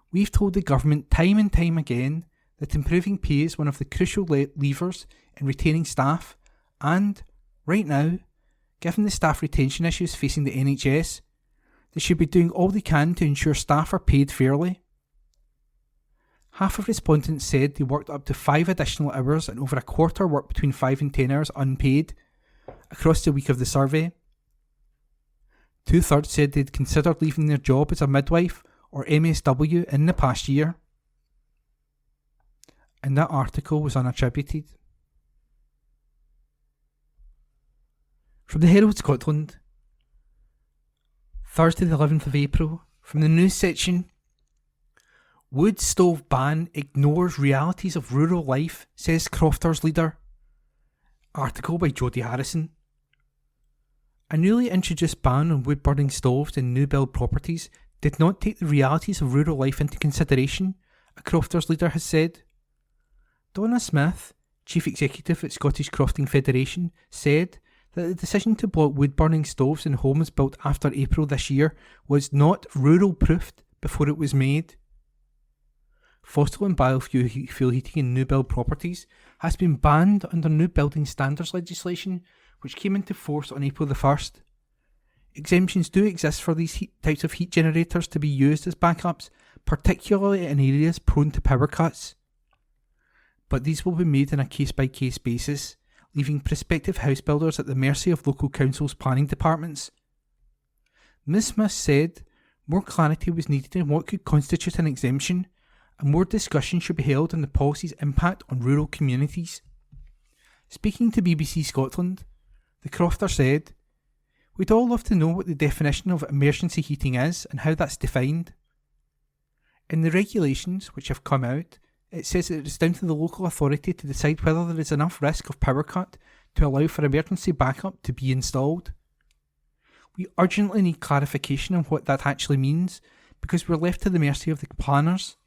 We've told the government time and time again that improving pay is one of the crucial levers in retaining staff, and, right now, given the staff retention issues facing the NHS, they should be doing all they can to ensure staff are paid fairly. Half of respondents said they worked up to 5 additional hours and over a quarter worked between 5 and 10 hours unpaid across the week of the survey. 2/3 said they'd considered leaving their job as a midwife or MSW in the past year. And that article was unattributed. From the Herald Scotland, Thursday the 11th of April, from the news section, Wood stove ban ignores realities of rural life, says Crofters leader. Article by Jodie Harrison. A newly introduced ban on wood-burning stoves in new build properties did not take the realities of rural life into consideration, a Crofters leader has said. Donna Smith, Chief Executive at Scottish Crofting Federation, said that the decision to block wood-burning stoves in homes built after April this year was not rural-proofed before it was made. Fossil and biofuel heating in new build properties has been banned under new building standards legislation, which came into force on April the 1st. Exemptions do exist for these types of heat generators to be used as backups, particularly in areas prone to power cuts. but these will be made on a case-by-case basis, leaving prospective house builders at the mercy of local councils' planning departments. Ms Smith said more clarity was needed in what could constitute an exemption, and more discussion should be held on the policy's impact on rural communities. Speaking to BBC Scotland, the crofter said, "We'd all love to know what the definition of emergency heating is and how that's defined. In the regulations which have come out, it says that it's down to the local authority to decide whether there is enough risk of power cut to allow for emergency backup to be installed. We urgently need clarification on what that actually means, because we're left to the mercy of the planners,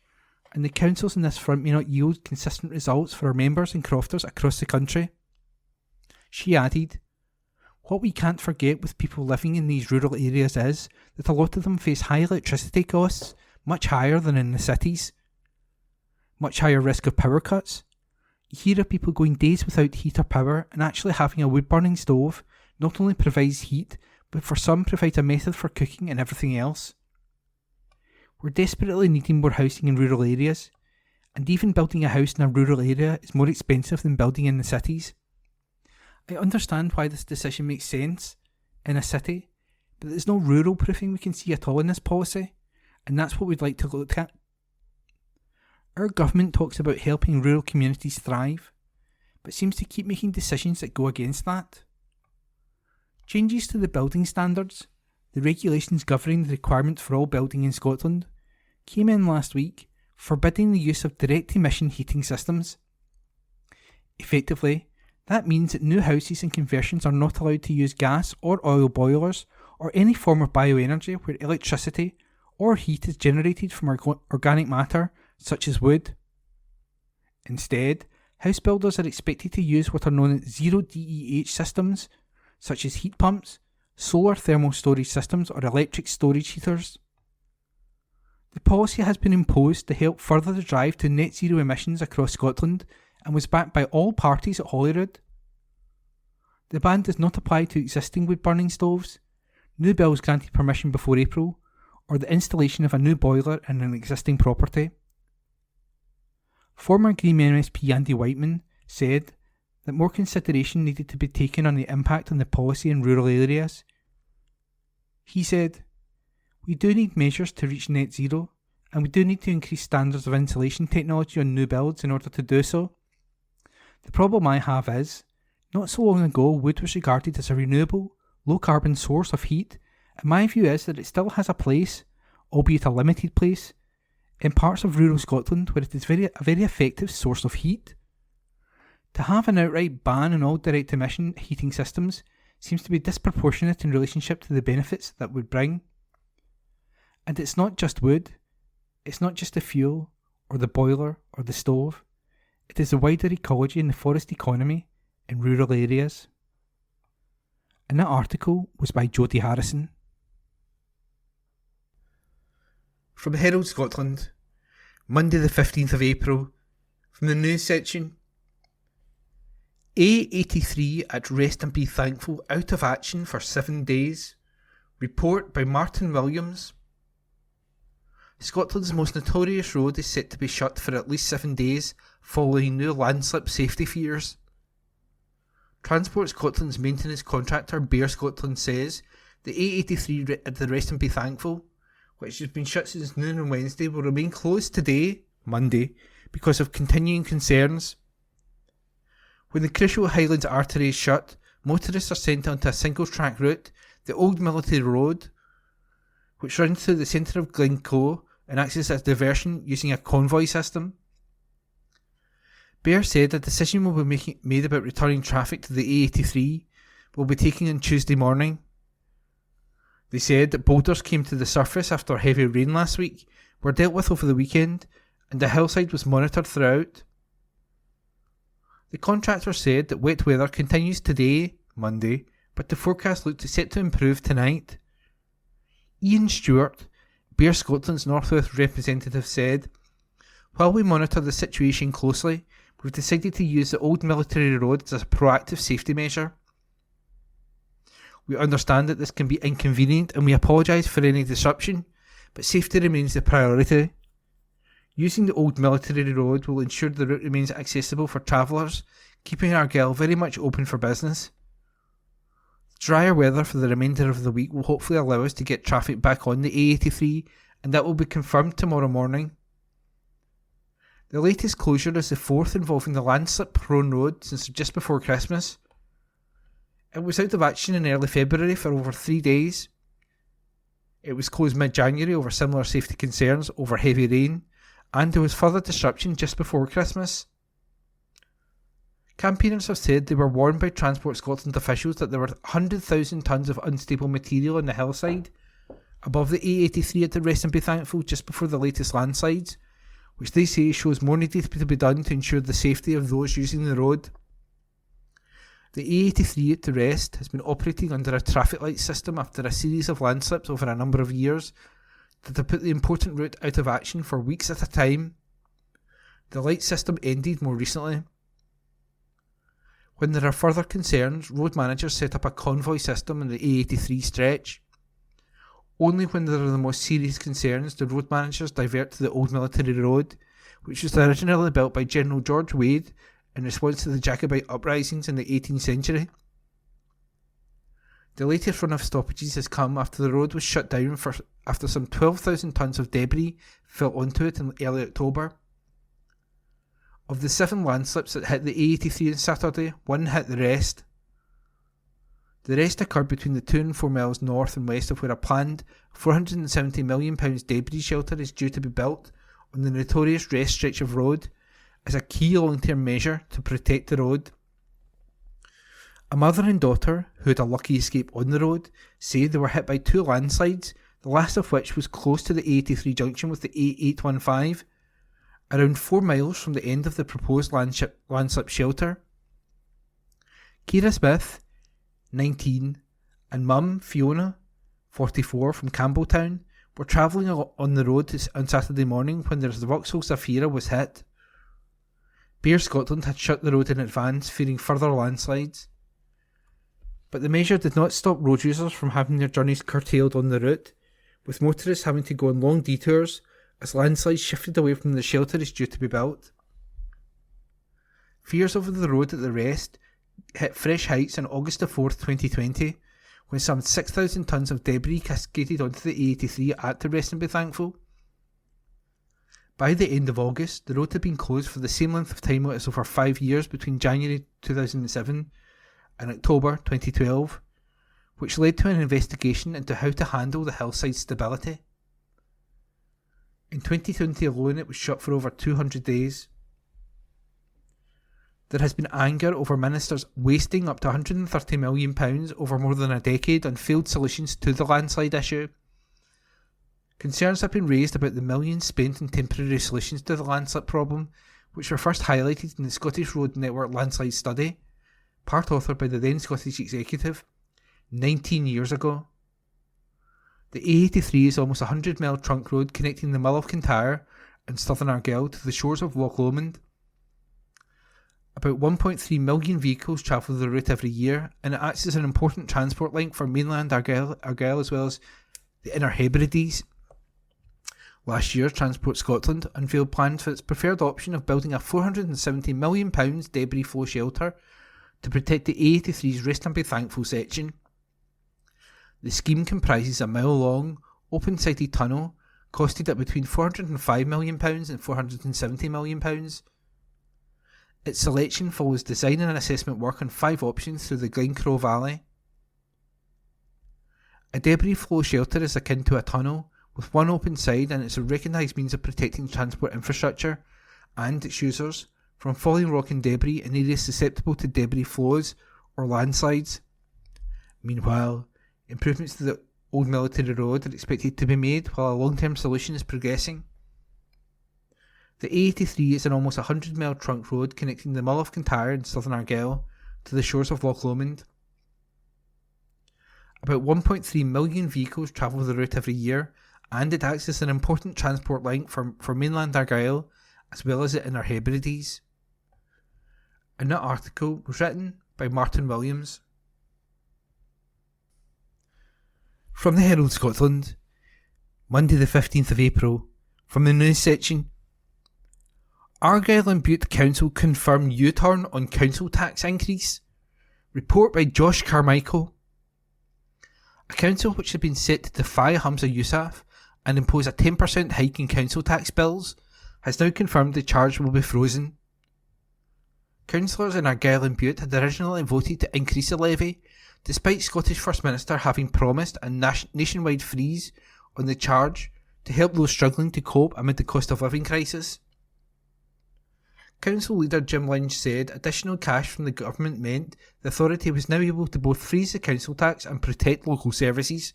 and the councils in this front may not yield consistent results for our members and crofters across the country." She added, "What we can't forget with people living in these rural areas is that a lot of them face high electricity costs, much higher than in the cities. Much higher risk of power cuts. You hear of people going days without heat or power, and actually having a wood-burning stove not only provides heat, but for some provides a method for cooking and everything else. We're desperately needing more housing in rural areas, and even building a house in a rural area is more expensive than building in the cities. I understand why this decision makes sense in a city, but there's no rural proofing we can see at all in this policy, and that's what we'd like to look at. Our government talks about helping rural communities thrive, but seems to keep making decisions that go against that. Changes to the building standards, the regulations governing the requirements for all building in Scotland, came in last week, forbidding the use of direct emission heating systems. Effectively, that means that new houses and conversions are not allowed to use gas or oil boilers or any form of bioenergy where electricity or heat is generated from organic matter such as wood. Instead, house builders are expected to use what are known as zero DEH systems, such as heat pumps, solar thermal storage systems or electric storage heaters. The policy has been imposed to help further the drive to net zero emissions across Scotland and was backed by all parties at Holyrood. The ban does not apply to existing wood-burning stoves, new builds granted permission before April, or the installation of a new boiler in an existing property. Former Green MSP Andy Whiteman said that more consideration needed to be taken on the impact on the policy in rural areas. He said, "We do need measures to reach net zero, and we do need to increase standards of insulation technology on new builds in order to do so. The problem I have is, not so long ago wood was regarded as a renewable, low-carbon source of heat, and my view is that it still has a place, albeit a limited place, in parts of rural Scotland where it is a very effective source of heat. To have an outright ban on all direct emission heating systems seems to be disproportionate in relationship to the benefits that would bring. And it's not just wood, it's not just the fuel, or the boiler, or the stove, it is the wider ecology and the forest economy in rural areas." And that article was by Jodie Harrison. From Herald Scotland, Monday the 15th of April, from the news section. A83 at rest and be thankful out of action for 7 days. Report by Martin Williams. Scotland's most notorious road is set to be shut for at least 7 days following new landslip safety fears. Transport Scotland's maintenance contractor Bear Scotland says the A83 at the Rest and Be Thankful, which has been shut since noon on Wednesday, will remain closed today, Monday, because of continuing concerns. When the crucial Highlands artery is shut, motorists are sent onto a single track route, the Old Military Road, which runs through the centre of Glencoe and acts as a diversion using a convoy system. Bear said a decision will be made about returning traffic to the A83 will be taken on Tuesday morning. They said that boulders came to the surface after heavy rain last week, were dealt with over the weekend, and the hillside was monitored throughout. The contractor said that wet weather continues today, Monday, but the forecast looked set to improve tonight. Ian Stewart, Bear Scotland's North West representative, said, "While we monitor the situation closely, we've decided to use the Old Military Road as a proactive safety measure. We understand that this can be inconvenient and we apologise for any disruption, but safety remains the priority. Using the old military road will ensure the route remains accessible for travellers, keeping Argyll very much open for business. Drier weather for the remainder of the week will hopefully allow us to get traffic back on the A83, and that will be confirmed tomorrow morning. The latest closure is the fourth involving the landslip-prone road since just before Christmas. It was out of action in early February for over 3 days. It was closed mid-January over similar safety concerns over heavy rain, and there was further disruption just before Christmas. Campaigners have said they were warned by Transport Scotland officials that there were 100,000 tonnes of unstable material on the hillside above the A83 at the Rest and Be Thankful just before the latest landslides, which they say shows more needed to be done to ensure the safety of those using the road. The A83 at the Rest has been operating under a traffic light system after a series of landslips over a number of years that have put the important route out of action for weeks at a time. The light system ended more recently. When there are further concerns, road managers set up a convoy system on the A83 stretch. Only when there are the most serious concerns do road managers divert to the old military road, which was originally built by General George Wade in response to the Jacobite uprisings in the 18th century. The latest run of stoppages has come after the road was shut down after some 12,000 tonnes of debris fell onto it in early October. Of the 7 landslips that hit the A83 on Saturday, 1 hit the Rest. The rest occurred between the 2 and 4 miles north and west of where a planned £470 million debris shelter is due to be built on the notorious Rest stretch of road as a key long-term measure to protect the road. A mother and daughter, who had a lucky escape on the road, say they were hit by 2 landslides, the last of which was close to the A83 junction with the A815, around 4 miles from the end of the proposed landslip shelter. Ciara Smith, 19, and mum Fiona, 44, from Campbelltown, were travelling on the road on Saturday morning when the Vauxhall Zafira was hit. Bear Scotland had shut the road in advance, fearing further landslides. But the measure did not stop road users from having their journeys curtailed on the route, with motorists having to go on long detours as landslides shifted away from the shelter is due to be built. Fears over the road at the Rest hit fresh heights on August 4, 2020, when some 6,000 tonnes of debris cascaded onto the A83 at the Rest and Be Thankful. By the end of August, the road had been closed for the same length of time as over 5 years between January 2007 and October 2012, which led to an investigation into how to handle the hillside stability. In 2020 alone, it was shut for over 200 days. There has been anger over ministers wasting up to £130 million over more than a decade on failed solutions to the landslide issue. Concerns have been raised about the millions spent on temporary solutions to the landslip problem, which were first highlighted in the Scottish Road Network landslide study, part authored by the then Scottish Executive, 19 years ago. The A83 is almost a 100-mile trunk road connecting the Mull of Kintyre and southern Argyll to the shores of Loch Lomond. About 1.3 million vehicles travel the route every year, and it acts as an important transport link for mainland Argyll as well as the Inner Hebrides. Last year, Transport Scotland unveiled plans for its preferred option of building a £470 million debris flow shelter to protect the A83's Rest and Be Thankful section. The scheme comprises a mile-long, open-sided tunnel costed at between £405 million and £470 million. Its selection follows design and assessment work on 5 options through the Glencroe Valley. A debris flow shelter is akin to a tunnel, with one open side, and it's a recognised means of protecting transport infrastructure and its users from falling rock and debris in areas susceptible to debris flows or landslides. Meanwhile, improvements to the old military road are expected to be made while a long-term solution is progressing. The A83 is an almost 100-mile trunk road connecting the Mull of Kintyre in southern Argyll to the shores of Loch Lomond. About 1.3 million vehicles travel the route every year, and it acts as an important transport link for mainland Argyll as well as the Inner Hebrides. And that article was written by Martin Williams. From the Herald Scotland, Monday the 15th of April, from the news section, Argyll and Bute Council confirm U-turn on council tax increase. Report by Josh Carmichael. A council which had been set to defy Hamza Yousaf and impose a 10% hike in council tax bills has now confirmed the charge will be frozen. Councillors in Argyll and Bute had originally voted to increase the levy, despite Scottish First Minister having promised a nationwide freeze on the charge to help those struggling to cope amid the cost of living crisis. Council leader Jim Lynch said additional cash from the government meant the authority was now able to both freeze the council tax and protect local services.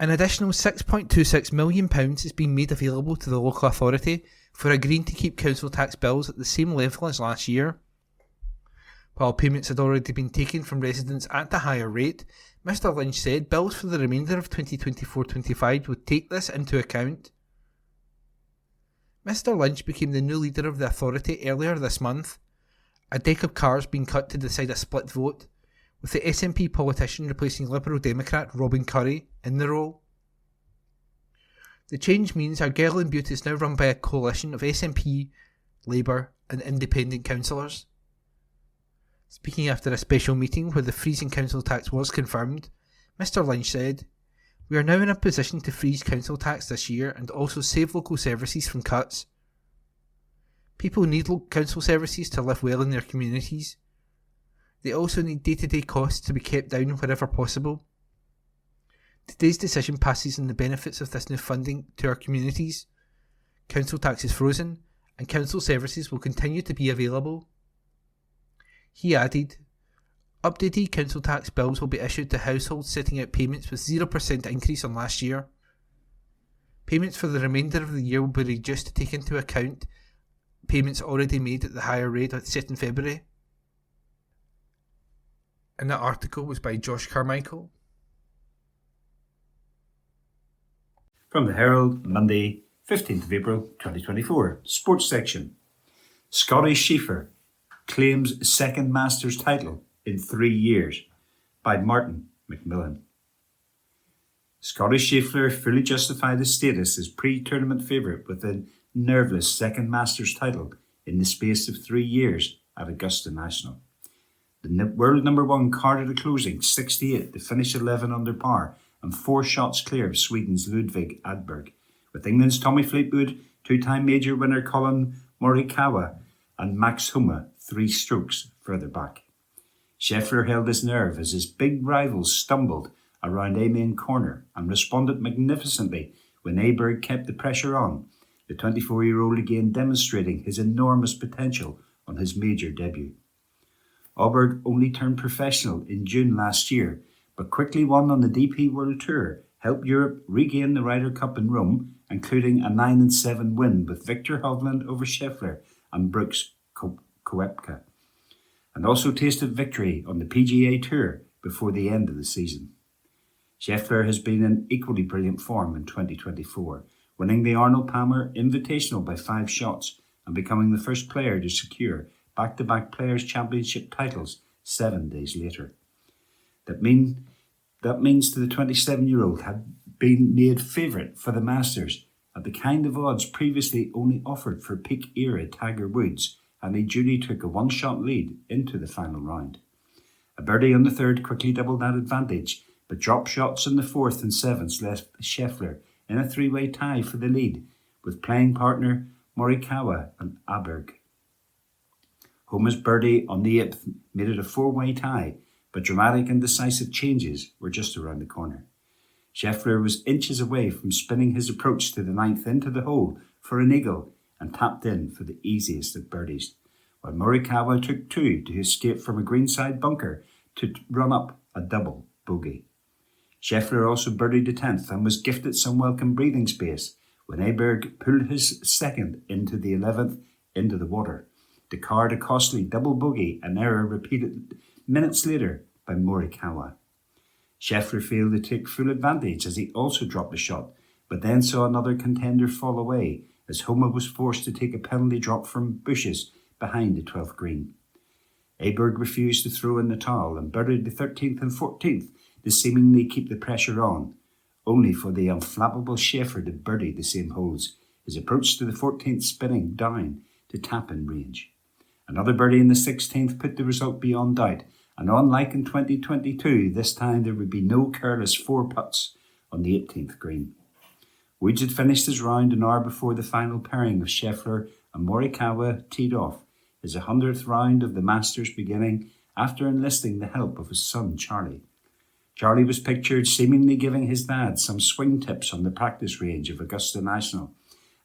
An additional £6.26 million is being made available to the local authority for agreeing to keep council tax bills at the same level as last year. While payments had already been taken from residents at the higher rate, Mr Lynch said bills for the remainder of 2024-25 would take this into account. Mr Lynch became the new leader of the authority earlier this month, a deck of cards being cut to decide a split vote, with the SNP politician replacing Liberal Democrat Robin Curry in the role. The change means Argyll and Bute is now run by a coalition of SNP, Labour and independent councillors. Speaking after a special meeting where the freezing council tax was confirmed, Mr Lynch said, "We are now in a position to freeze council tax this year and also save local services from cuts. People need council services to live well in their communities. They also need day-to-day costs to be kept down wherever possible. Today's decision passes on the benefits of this new funding to our communities. Council tax is frozen and council services will continue to be available." He added, "Updated council tax bills will be issued to households setting out payments with 0% increase on last year. Payments for the remainder of the year will be reduced to take into account payments already made at the higher rate set in February." And that article was by Josh Carmichael. From the Herald, Monday, 15th of April 2024, Sports Section. Scottish Schaefer claims second Masters title in 3 years, by Martin Macmillan. Scottish Schaefer fully justified his status as pre-tournament favourite with a nerveless second Masters title in the space of 3 years at Augusta National. The world number one card at the closing, 68, to finish 11 under par and 4 shots clear of Sweden's Ludvig Adberg, with England's Tommy Fleetwood, two-time major winner Colin Morikawa and Max Homa 3 strokes further back. Scheffler held his nerve as his big rivals stumbled around Amen Corner and responded magnificently when Aberg kept the pressure on, the 24-year-old again demonstrating his enormous potential on his major debut. Aberg only turned professional in June last year, but quickly won on the DP World Tour, helped Europe regain the Ryder Cup in Rome, including a 9-7 win with Victor Hovland over Scheffler and Brooks Koepka, and also tasted victory on the PGA Tour before the end of the season. Scheffler has been in equally brilliant form in 2024, winning the Arnold Palmer Invitational by 5 shots and becoming the first player to secure back-to-back Players' Championship titles 7 days later. That means to the 27-year-old had been made favourite for the Masters at the kind of odds previously only offered for peak-era Tiger Woods, and he duly took a one-shot lead into the final round. A birdie on the third quickly doubled that advantage, but drop shots in the fourth and seventh left Scheffler in a three-way tie for the lead, with playing partner Morikawa and Aberg. Homa's birdie on the 8th made it a 4-way tie, but dramatic and decisive changes were just around the corner. Scheffler was inches away from spinning his approach to the 9th into the hole for an eagle and tapped in for the easiest of birdies, while Morikawa took 2 to escape from a greenside bunker to run up a double bogey. Scheffler also birdied the 10th and was gifted some welcome breathing space when Aberg pulled his second into the 11th into the water, to card a costly double bogey, an error repeated minutes later by Morikawa. Scheffler failed to take full advantage as he also dropped a shot, but then saw another contender fall away as Homa was forced to take a penalty drop from bushes behind the 12th green. Aberg refused to throw in the towel and birdied the 13th and 14th to seemingly keep the pressure on, only for the unflappable Scheffler to birdie the same holes, his approach to the 14th spinning down to tap-in range. Another birdie in the 16th put the result beyond doubt, and unlike in 2022, this time there would be no careless four putts on the 18th green. Woods had finished his round an hour before the final pairing of Scheffler and Morikawa teed off, his 100th round of the Masters beginning after enlisting the help of his son Charlie. Charlie was pictured seemingly giving his dad some swing tips on the practice range of Augusta National,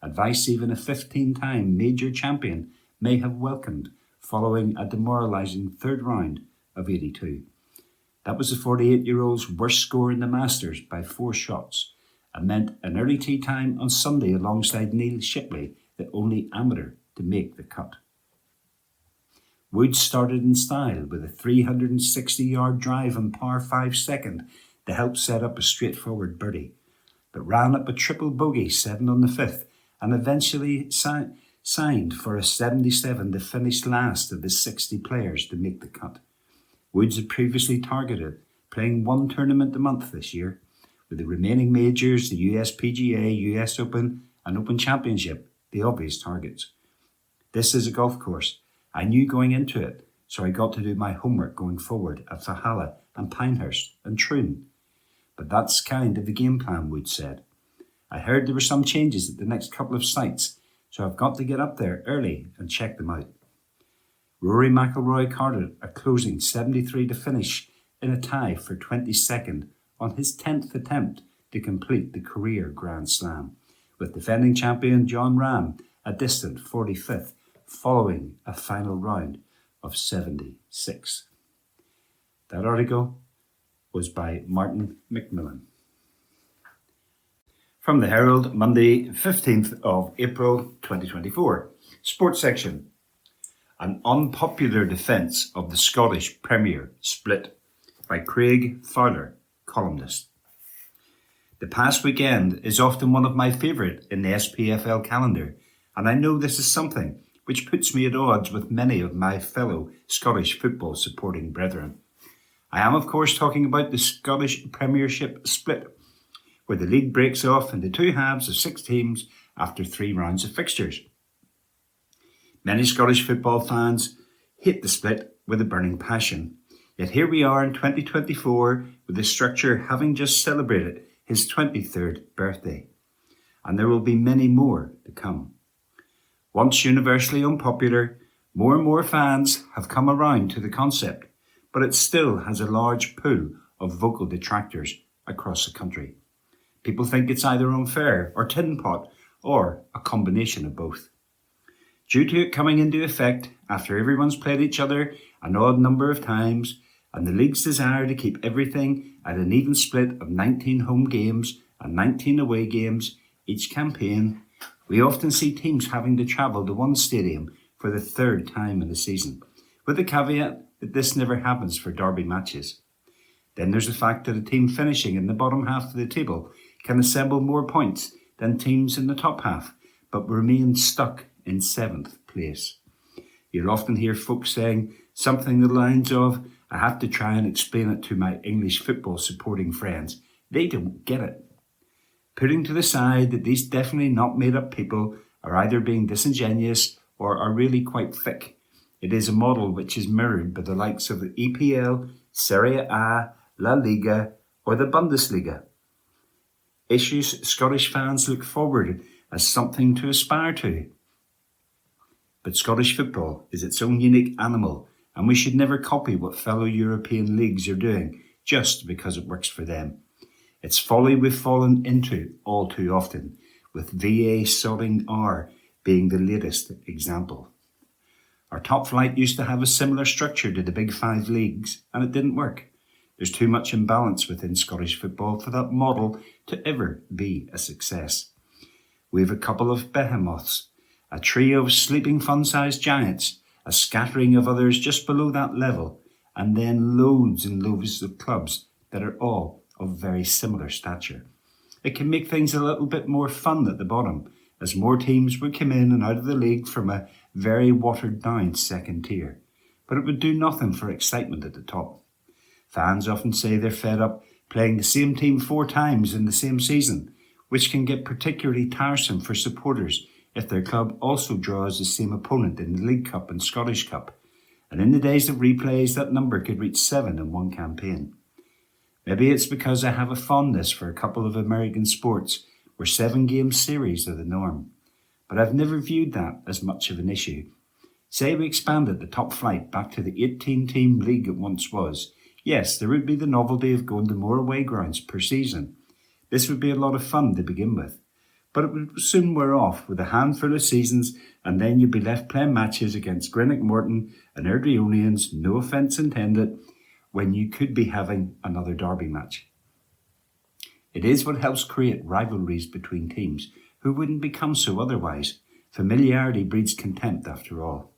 advice even a 15-time major champion may have welcomed following a demoralising third round of 82. That was the 48-year-old's worst score in the Masters by 4 shots, and meant an early tee time on Sunday alongside Neil Shipley, the only amateur to make the cut. Woods started in style with a 360-yard drive on par 5 second to help set up a straightforward birdie, but ran up a triple bogey 7 on the 5th and eventually signed for a 77 to finish last of the 60 players to make the cut. Woods had previously targeted playing 1 tournament a month this year, with the remaining majors, the US PGA, US Open and Open Championship, the obvious targets. This is a golf course. I knew going into it, so I got to do my homework going forward at Valhalla and Pinehurst and Troon. But that's kind of the game plan, Woods said. I heard there were some changes at the next couple of sites, so I've got to get up there early and check them out. Rory McIlroy carded a closing 73 to finish in a tie for 22nd on his 10th attempt to complete the career Grand Slam, with defending champion Jon Rahm a distant 45th following a final round of 76. That article was by Martin McMillan. From the Herald, Monday, 15th of April 2024. Sports section. An unpopular defence of the Scottish Premier split by Craig Fowler, columnist. The past weekend is often one of my favourite in the SPFL calendar, and I know this is something which puts me at odds with many of my fellow Scottish football supporting brethren. I am of course talking about the Scottish Premiership split, where the league breaks off into 2 halves of 6 teams after 3 rounds of fixtures. Many Scottish football fans hate the split with a burning passion, yet here we are in 2024 with the structure having just celebrated his 23rd birthday, and there will be many more to come. Once universally unpopular, more and more fans have come around to the concept, but it still has a large pool of vocal detractors across the country. People think it's either unfair or tin pot, or a combination of both. Due to it coming into effect after everyone's played each other an odd number of times, and the league's desire to keep everything at an even split of 19 home games and 19 away games each campaign, we often see teams having to travel to one stadium for the 3rd time in the season, with the caveat that this never happens for derby matches. Then there's the fact that a team finishing in the bottom half of the table can assemble more points than teams in the top half, but remain stuck in 7th place. You'll often hear folks saying something along the lines of, I have to try and explain it to my English football supporting friends. They don't get it. Putting to the side that these definitely not made up people are either being disingenuous or are really quite thick, it is a model which is mirrored by the likes of the EPL, Serie A, La Liga or the Bundesliga. Issues Scottish fans look forward as something to aspire to. But Scottish football is its own unique animal, and we should never copy what fellow European leagues are doing just because it works for them. It's folly we've fallen into all too often, with VA sodding R being the latest example. Our top flight used to have a similar structure to the Big 5 leagues, and it didn't work. There's too much imbalance within Scottish football for that model to ever be a success. We have a couple of behemoths, a trio of sleeping fun-sized giants, a scattering of others just below that level, and then loads and loads of clubs that are all of very similar stature. It can make things a little bit more fun at the bottom, as more teams would come in and out of the league from a very watered down second tier, but it would do nothing for excitement at the top. Fans often say they're fed up playing the same team 4 times in the same season, which can get particularly tiresome for supporters if their club also draws the same opponent in the League Cup and Scottish Cup, and in the days of replays that number could reach 7 in one campaign. Maybe it's because I have a fondness for a couple of American sports where 7-game series are the norm, but I've never viewed that as much of an issue. Say we expanded the top flight back to the 18-team league it once was. Yes, there would be the novelty of going to more away grounds per season. This would be a lot of fun to begin with, but it would soon wear off with a handful of seasons, and then you'd be left playing matches against Greenock Morton and Erdrieonians, no offence intended, when you could be having another derby match. It is what helps create rivalries between teams who wouldn't become so otherwise. Familiarity breeds contempt after all.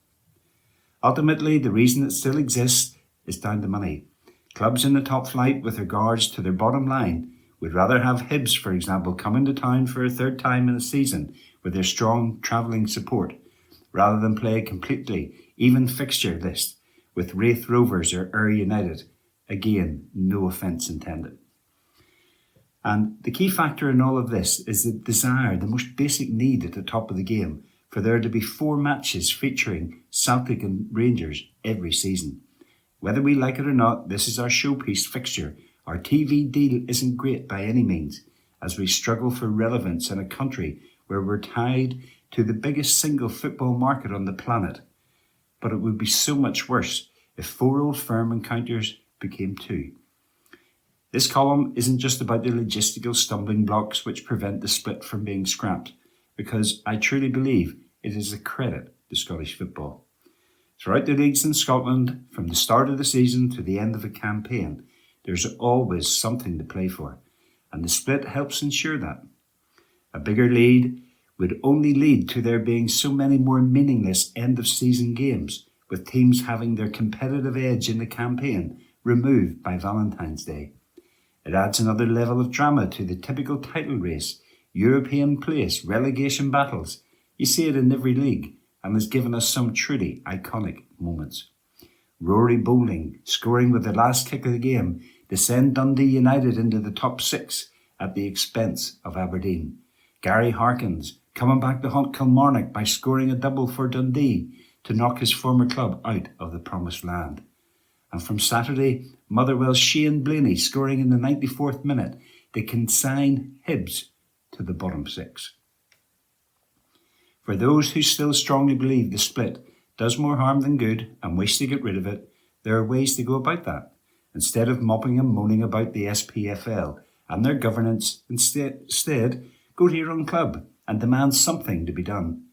Ultimately, the reason it still exists is down to money. Clubs in the top flight, with regards to their bottom line, would rather have Hibs, for example, coming to town for a third time in a season with their strong travelling support, rather than play a completely even fixture list with Raith Rovers or Ayr United. Again, no offence intended. And the key factor in all of this is the desire, the most basic need at the top of the game, for there to be 4 matches featuring Celtic and Rangers every season. Whether we like it or not, this is our showpiece fixture. Our TV deal isn't great by any means, as we struggle for relevance in a country where we're tied to the biggest single football market on the planet. But it would be so much worse if 4 Old Firm encounters became 2. This column isn't just about the logistical stumbling blocks which prevent the split from being scrapped, because I truly believe it is a credit to Scottish football. Throughout the leagues in Scotland, from the start of the season to the end of a campaign, there's always something to play for, and the split helps ensure that. A bigger lead would only lead to there being so many more meaningless end-of-season games, with teams having their competitive edge in the campaign removed by Valentine's Day. It adds another level of drama to the typical title race, European place, relegation battles. You see it in every league, and has given us some truly iconic moments. Rory Bowling scoring with the last kick of the game to send Dundee United into the top 6 at the expense of Aberdeen. Gary Harkins coming back to haunt Kilmarnock by scoring a double for Dundee to knock his former club out of the promised land. And from Saturday, Motherwell's Shane Blaney scoring in the 94th minute to consign Hibs to the bottom 6. For those who still strongly believe the split does more harm than good and wish to get rid of it, there are ways to go about that. Instead of mopping and moaning about the SPFL and their governance, instead go to your own club and demand something to be done.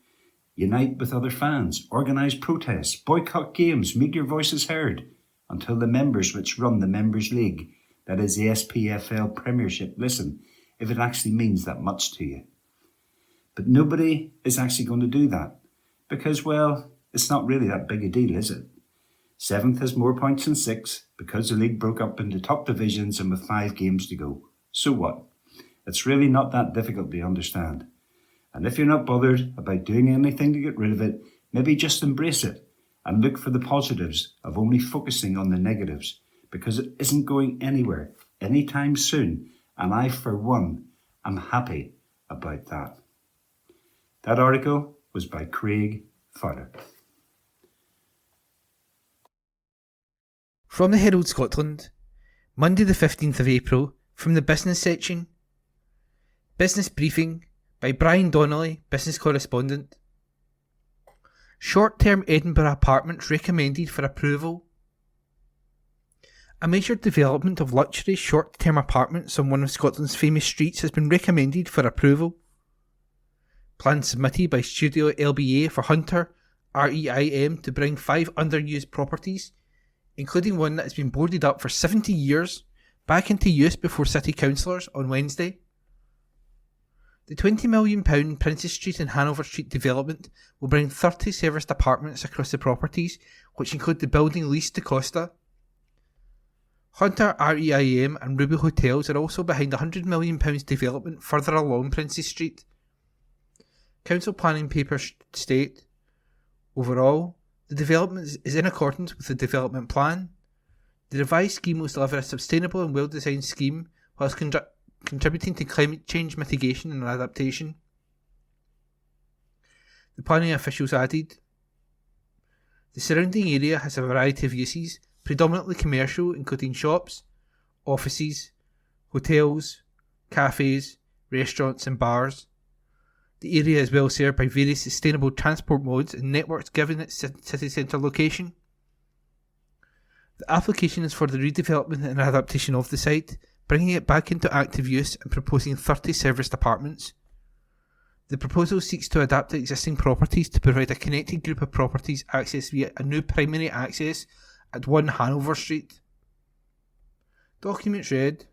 Unite with other fans, organise protests, boycott games, make your voices heard, until the members which run the Members' League, that is the SPFL Premiership, listen, if it actually means that much to you. But nobody is actually going to do that, because, well, it's not really that big a deal, is it? 7th has more points than 6th, because the league broke up into top divisions and with 5 games to go. So what? It's really not that difficult to understand. And if you're not bothered about doing anything to get rid of it, maybe just embrace it and look for the positives of only focusing on the negatives, because it isn't going anywhere anytime soon, and I, for one, am happy about that. That article was by Craig Fowler. From the Herald Scotland, Monday the 15th of April, from the business section. Business briefing by Brian Donnelly, business correspondent. Short-term Edinburgh apartments recommended for approval. A major development of luxury short-term apartments on one of Scotland's famous streets has been recommended for approval. Plans submitted by Studio LBA for Hunter REIM to bring 5 underused properties, including one that has been boarded up for 70 years, back into use before City Councillors on Wednesday. The £20 million Princes Street and Hanover Street development will bring 30 serviced apartments across the properties, which include the building leased to Costa. Hunter REIM and Ruby Hotels are also behind the £100 million development further along Princes Street. Council planning papers state, overall, the development is in accordance with the development plan. The revised scheme will deliver a sustainable and well-designed scheme whilst contributing to climate change mitigation and adaptation. The planning officials added, the surrounding area has a variety of uses, predominantly commercial, including shops, offices, hotels, cafes, restaurants and bars. The area is well served by various sustainable transport modes and networks given its city centre location. The application is for the redevelopment and adaptation of the site, bringing it back into active use and proposing 30 serviced apartments. The proposal seeks to adapt the existing properties to provide a connected group of properties accessed via a new primary access at 1 Hanover Street. Documents read,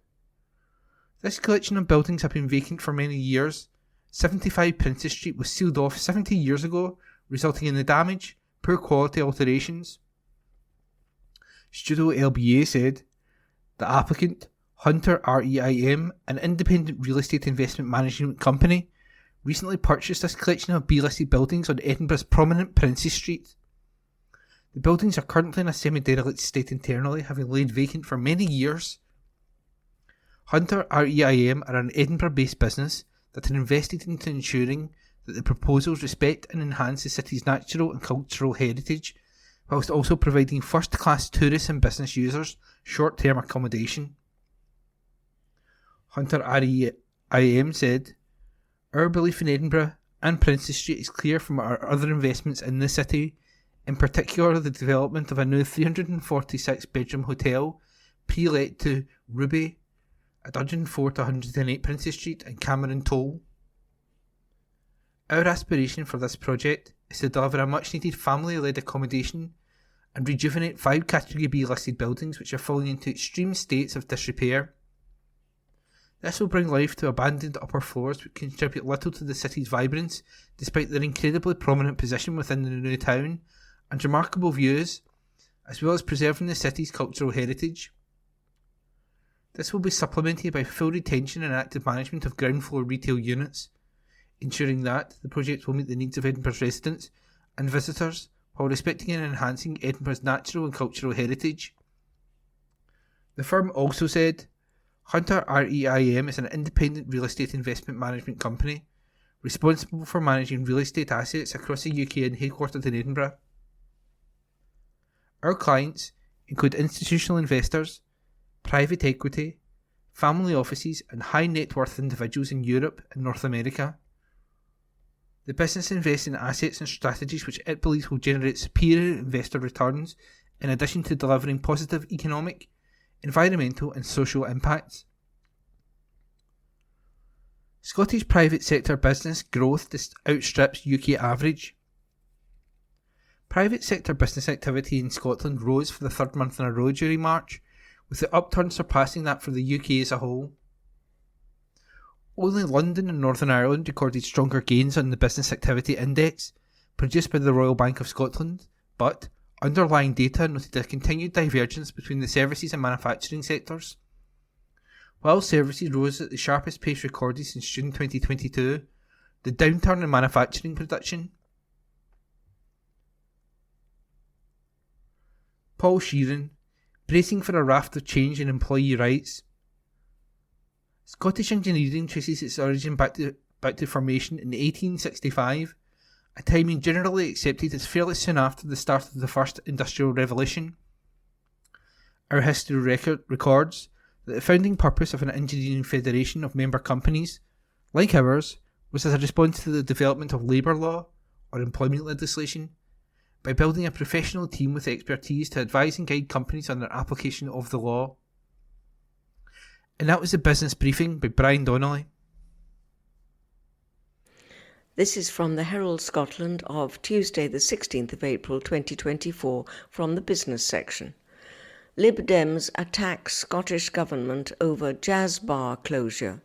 this collection of buildings have been vacant for many years. 75 Princess Street was sealed off 70 years ago, resulting in the damage, poor quality alterations. Studio LBA said, the applicant, Hunter REIM, an independent real estate investment management company, recently purchased this collection of B-listed buildings on Edinburgh's prominent Princess Street. The buildings are currently in a semi-derelict state internally, having laid vacant for many years. Hunter REIM are an Edinburgh-based business that are invested into ensuring that the proposals respect and enhance the city's natural and cultural heritage, whilst also providing first-class tourist and business users short-term accommodation. Hunter REIM said, our belief in Edinburgh and Princess Street is clear from our other investments in the city, in particular the development of a new 346-bedroom hotel pre-let to Ruby at 104 to 108 Princess Street and Cameron Toll. Our aspiration for this project is to deliver a much-needed family-led accommodation and rejuvenate 5 Category B listed buildings which are falling into extreme states of disrepair. This will bring life to abandoned upper floors which contribute little to the city's vibrance despite their incredibly prominent position within the new town and remarkable views, as well as preserving the city's cultural heritage. This will be supplemented by full retention and active management of ground floor retail units, ensuring that the project will meet the needs of Edinburgh's residents and visitors while respecting and enhancing Edinburgh's natural and cultural heritage. The firm also said, Hunter REIM is an independent real estate investment management company responsible for managing real estate assets across the UK and headquartered in Edinburgh. Our clients include institutional investors, private equity, family offices and high net worth individuals in Europe and North America. The business invests in assets and strategies which it believes will generate superior investor returns in addition to delivering positive economic, environmental and social impacts. Scottish private sector business growth outstrips UK average. Private sector business activity in Scotland rose for the third month in a row during March, with the upturn surpassing that for the UK as a whole. Only London and Northern Ireland recorded stronger gains on the Business Activity Index, produced by the Royal Bank of Scotland, but underlying data noted a continued divergence between the services and manufacturing sectors. While services rose at the sharpest pace recorded since June 2022, the downturn in manufacturing production. Paul Sheeran, bracing for a raft of change in employee rights. Scottish engineering traces its origin back to formation in 1865, a timing generally accepted as fairly soon after the start of the First Industrial Revolution. Our history records that the founding purpose of an engineering federation of member companies, like ours, was as a response to the development of labour law, or employment legislation, by building a professional team with expertise to advise and guide companies on their application of the law. And that was the business briefing by Brian Donnelly. This is from the Herald Scotland of Tuesday the 16th of April 2024 from the business section. Lib Dems attack Scottish Government over jazz bar closure.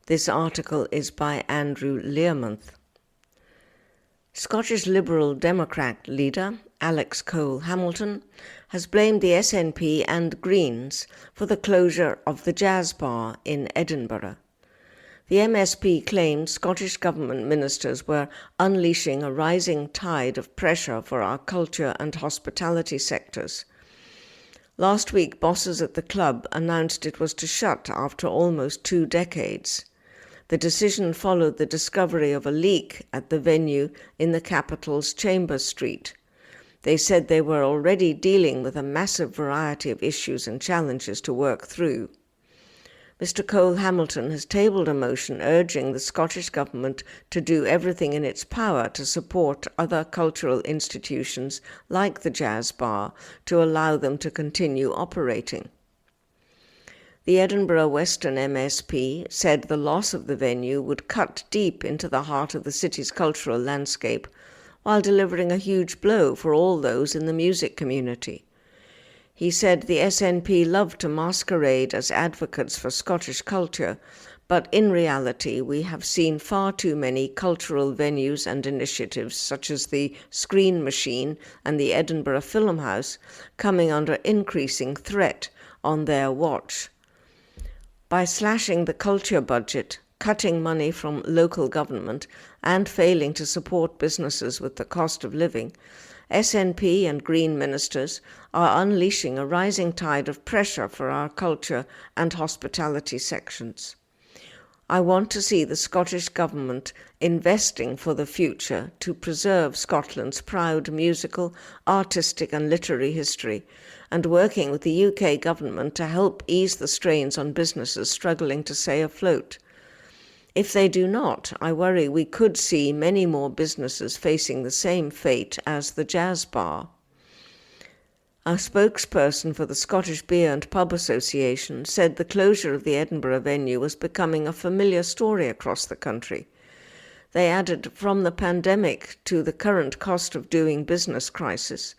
This article is by Andrew Learmonth. Scottish Liberal Democrat leader Alex Cole-Hamilton has blamed the SNP and Greens for the closure of the jazz bar in Edinburgh. The MSP claimed Scottish Government ministers were unleashing a rising tide of pressure for our culture and hospitality sectors. Last week, bosses at the club announced it was to shut after almost 2 decades. The decision followed the discovery of a leak at the venue in the capital's Chambers Street. They said they were already dealing with a massive variety of issues and challenges to work through. Mr. Cole Hamilton has tabled a motion urging the Scottish Government to do everything in its power to support other cultural institutions like the Jazz Bar to allow them to continue operating. The Edinburgh Western MSP said the loss of the venue would cut deep into the heart of the city's cultural landscape, while delivering a huge blow for all those in the music community. He said the SNP love to masquerade as advocates for Scottish culture, but in reality we have seen far too many cultural venues and initiatives such as the Screen Machine and the Edinburgh Film House coming under increasing threat on their watch. By slashing the culture budget, cutting money from local government, and failing to support businesses with the cost of living, SNP and Green ministers are unleashing a rising tide of pressure for our culture and hospitality sections. I want to see the Scottish Government investing for the future to preserve Scotland's proud musical, artistic and literary history, and working with the UK Government to help ease the strains on businesses struggling to stay afloat. If they do not, I worry we could see many more businesses facing the same fate as the Jazz Bar. A spokesperson for the Scottish Beer and Pub Association said the closure of the Edinburgh venue was becoming a familiar story across the country. They added, from the pandemic to the current cost of doing business crisis,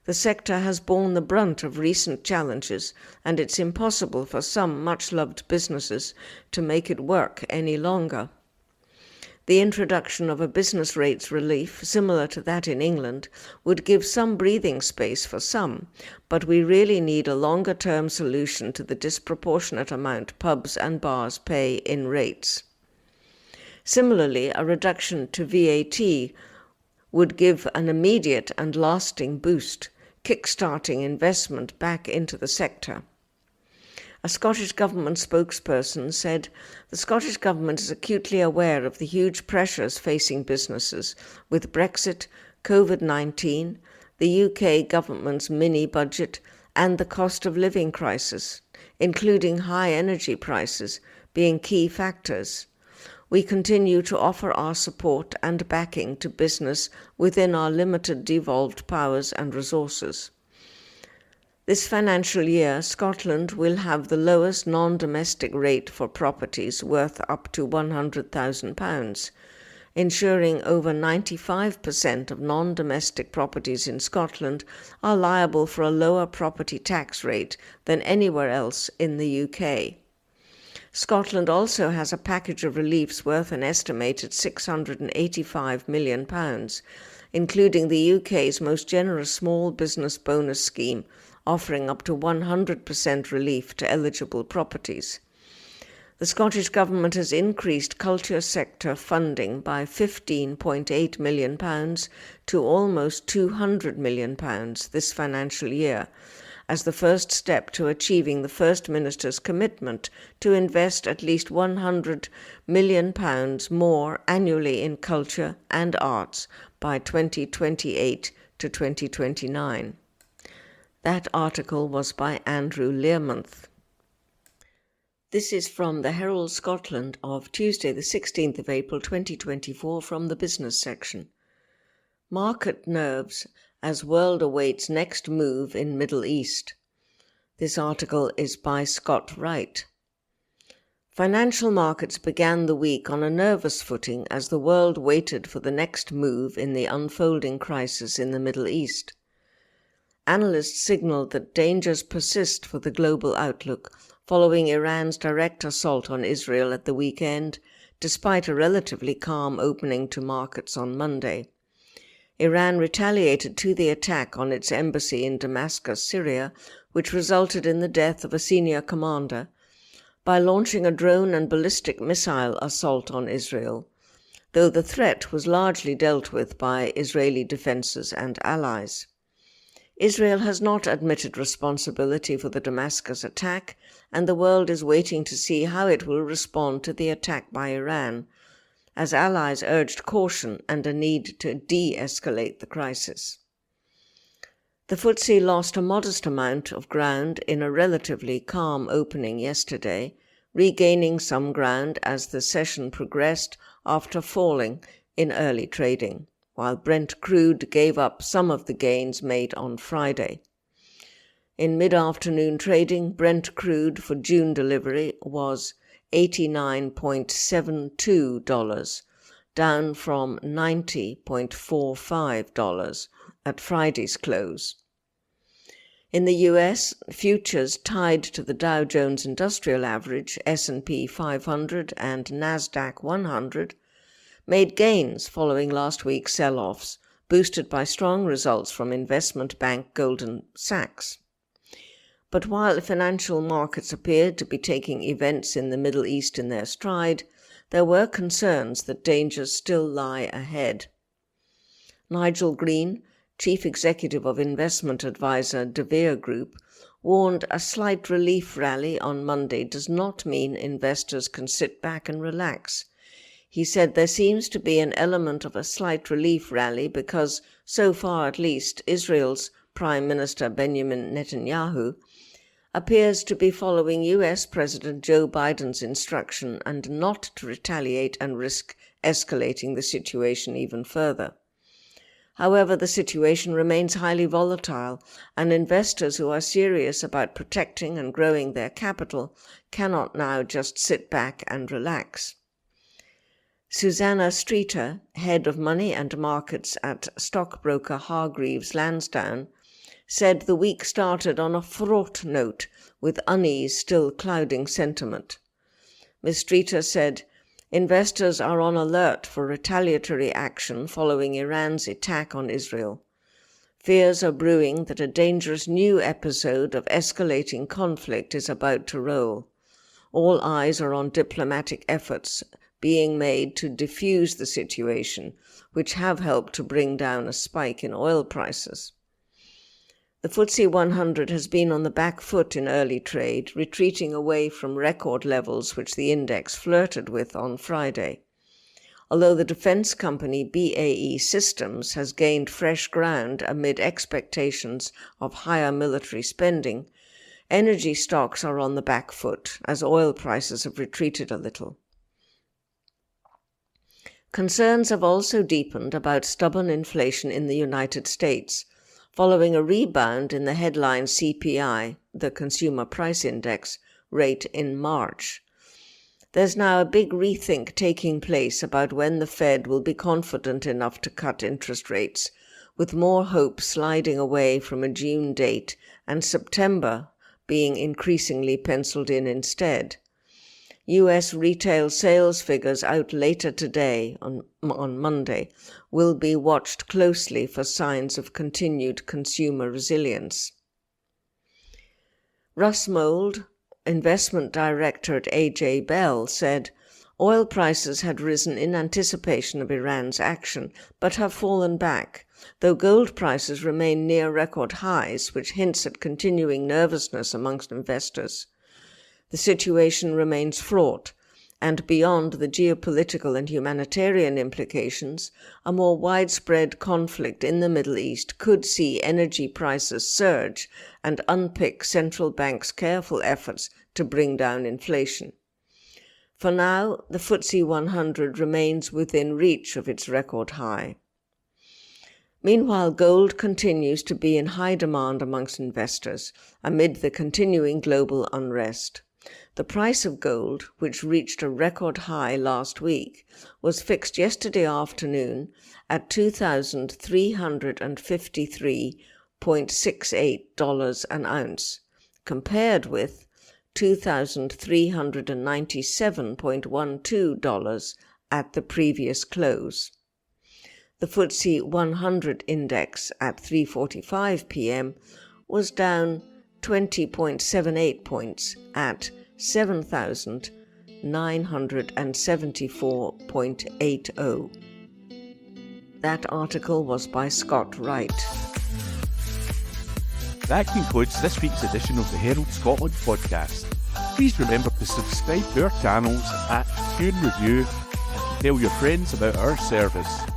the sector has borne the brunt of recent challenges, and it's impossible for some much-loved businesses to make it work any longer. The introduction of a business rates relief, similar to that in England, would give some breathing space for some, but we really need a longer-term solution to the disproportionate amount pubs and bars pay in rates. Similarly, a reduction to VAT would give an immediate and lasting boost, kick-starting investment back into the sector. A Scottish Government spokesperson said, "The Scottish Government is acutely aware of the huge pressures facing businesses with Brexit, COVID-19, the UK Government's mini-budget and the cost of living crisis, including high energy prices, being key factors. We continue to offer our support and backing to business within our limited devolved powers and resources. This financial year, Scotland will have the lowest non-domestic rate for properties worth up to £100,000, ensuring over 95% of non-domestic properties in Scotland are liable for a lower property tax rate than anywhere else in the UK. Scotland also has a package of reliefs worth an estimated £685 million, including the UK's most generous small business bonus scheme, offering up to 100% relief to eligible properties. The Scottish Government has increased culture sector funding by £15.8 million to almost £200 million this financial year, as the first step to achieving the First Minister's commitment to invest at least £100 million more annually in culture and arts by 2028 to 2029. That article was by Andrew Learmonth. This is from the Herald Scotland of Tuesday the 16th of April 2024 from the business section. Market nerves as world awaits next move in Middle East. This article is by Scott Wright. Financial markets began the week on a nervous footing as the world waited for the next move in the unfolding crisis in the Middle East. Analysts signaled that dangers persist for the global outlook following Iran's direct assault on Israel at the weekend, despite a relatively calm opening to markets on Monday. Iran retaliated to the attack on its embassy in Damascus, Syria, which resulted in the death of a senior commander, by launching a drone and ballistic missile assault on Israel, though the threat was largely dealt with by Israeli defenses and allies. Israel has not admitted responsibility for the Damascus attack, and the world is waiting to see how it will respond to the attack by Iran, as allies urged caution and a need to de-escalate the crisis. The FTSE lost a modest amount of ground in a relatively calm opening yesterday, regaining some ground as the session progressed after falling in early trading, while Brent crude gave up some of the gains made on Friday. In mid-afternoon trading, Brent crude for June delivery was $89.72, down from $90.45 at Friday's close. In the US, futures tied to the Dow Jones Industrial Average, S&P 500 and Nasdaq 100 made gains following last week's sell-offs, boosted by strong results from investment bank Goldman Sachs. But while financial markets appeared to be taking events in the Middle East in their stride, there were concerns that dangers still lie ahead. Nigel Green, chief executive of investment advisor De Beer Group, warned a slight relief rally on Monday does not mean investors can sit back and relax. He said there seems to be an element of a slight relief rally because, so far at least, Israel's Prime Minister Benjamin Netanyahu appears to be following US President Joe Biden's instruction and not to retaliate and risk escalating the situation even further. However, the situation remains highly volatile, and investors who are serious about protecting and growing their capital cannot now just sit back and relax. Susanna Streeter, head of money and markets at stockbroker Hargreaves Lansdowne, said the week started on a fraught note, with unease still clouding sentiment. Ms. Streeter said, investors are on alert for retaliatory action following Iran's attack on Israel. Fears are brewing that a dangerous new episode of escalating conflict is about to roll. All eyes are on diplomatic efforts being made to defuse the situation, which have helped to bring down a spike in oil prices. The FTSE 100 has been on the back foot in early trade, retreating away from record levels which the index flirted with on Friday. Although the defence company BAE Systems has gained fresh ground amid expectations of higher military spending, energy stocks are on the back foot as oil prices have retreated a little. Concerns have also deepened about stubborn inflation in the United States, following a rebound in the headline CPI, the Consumer Price Index, rate in March. There's now a big rethink taking place about when the Fed will be confident enough to cut interest rates, with more hope sliding away from a June date and September being increasingly penciled in instead. US retail sales figures out later today, on Monday, will be watched closely for signs of continued consumer resilience. Russ Mould, investment director at AJ Bell, said oil prices had risen in anticipation of Iran's action, but have fallen back, though gold prices remain near record highs, which hints at continuing nervousness amongst investors. The situation remains fraught, and beyond the geopolitical and humanitarian implications, a more widespread conflict in the Middle East could see energy prices surge and unpick central banks' careful efforts to bring down inflation. For now, the FTSE 100 remains within reach of its record high. Meanwhile, gold continues to be in high demand amongst investors amid the continuing global unrest. The price of gold, which reached a record high last week, was fixed yesterday afternoon at $2,353.68 an ounce, compared with $2,397.12 at the previous close. The FTSE 100 index at 3:45 p.m. was down 20.78 points at 7,974.80. That article was by Scott Wright. That concludes this week's edition of the Herald Scotland podcast. Please remember to subscribe to our channels at Tune Review and to tell your friends about our service.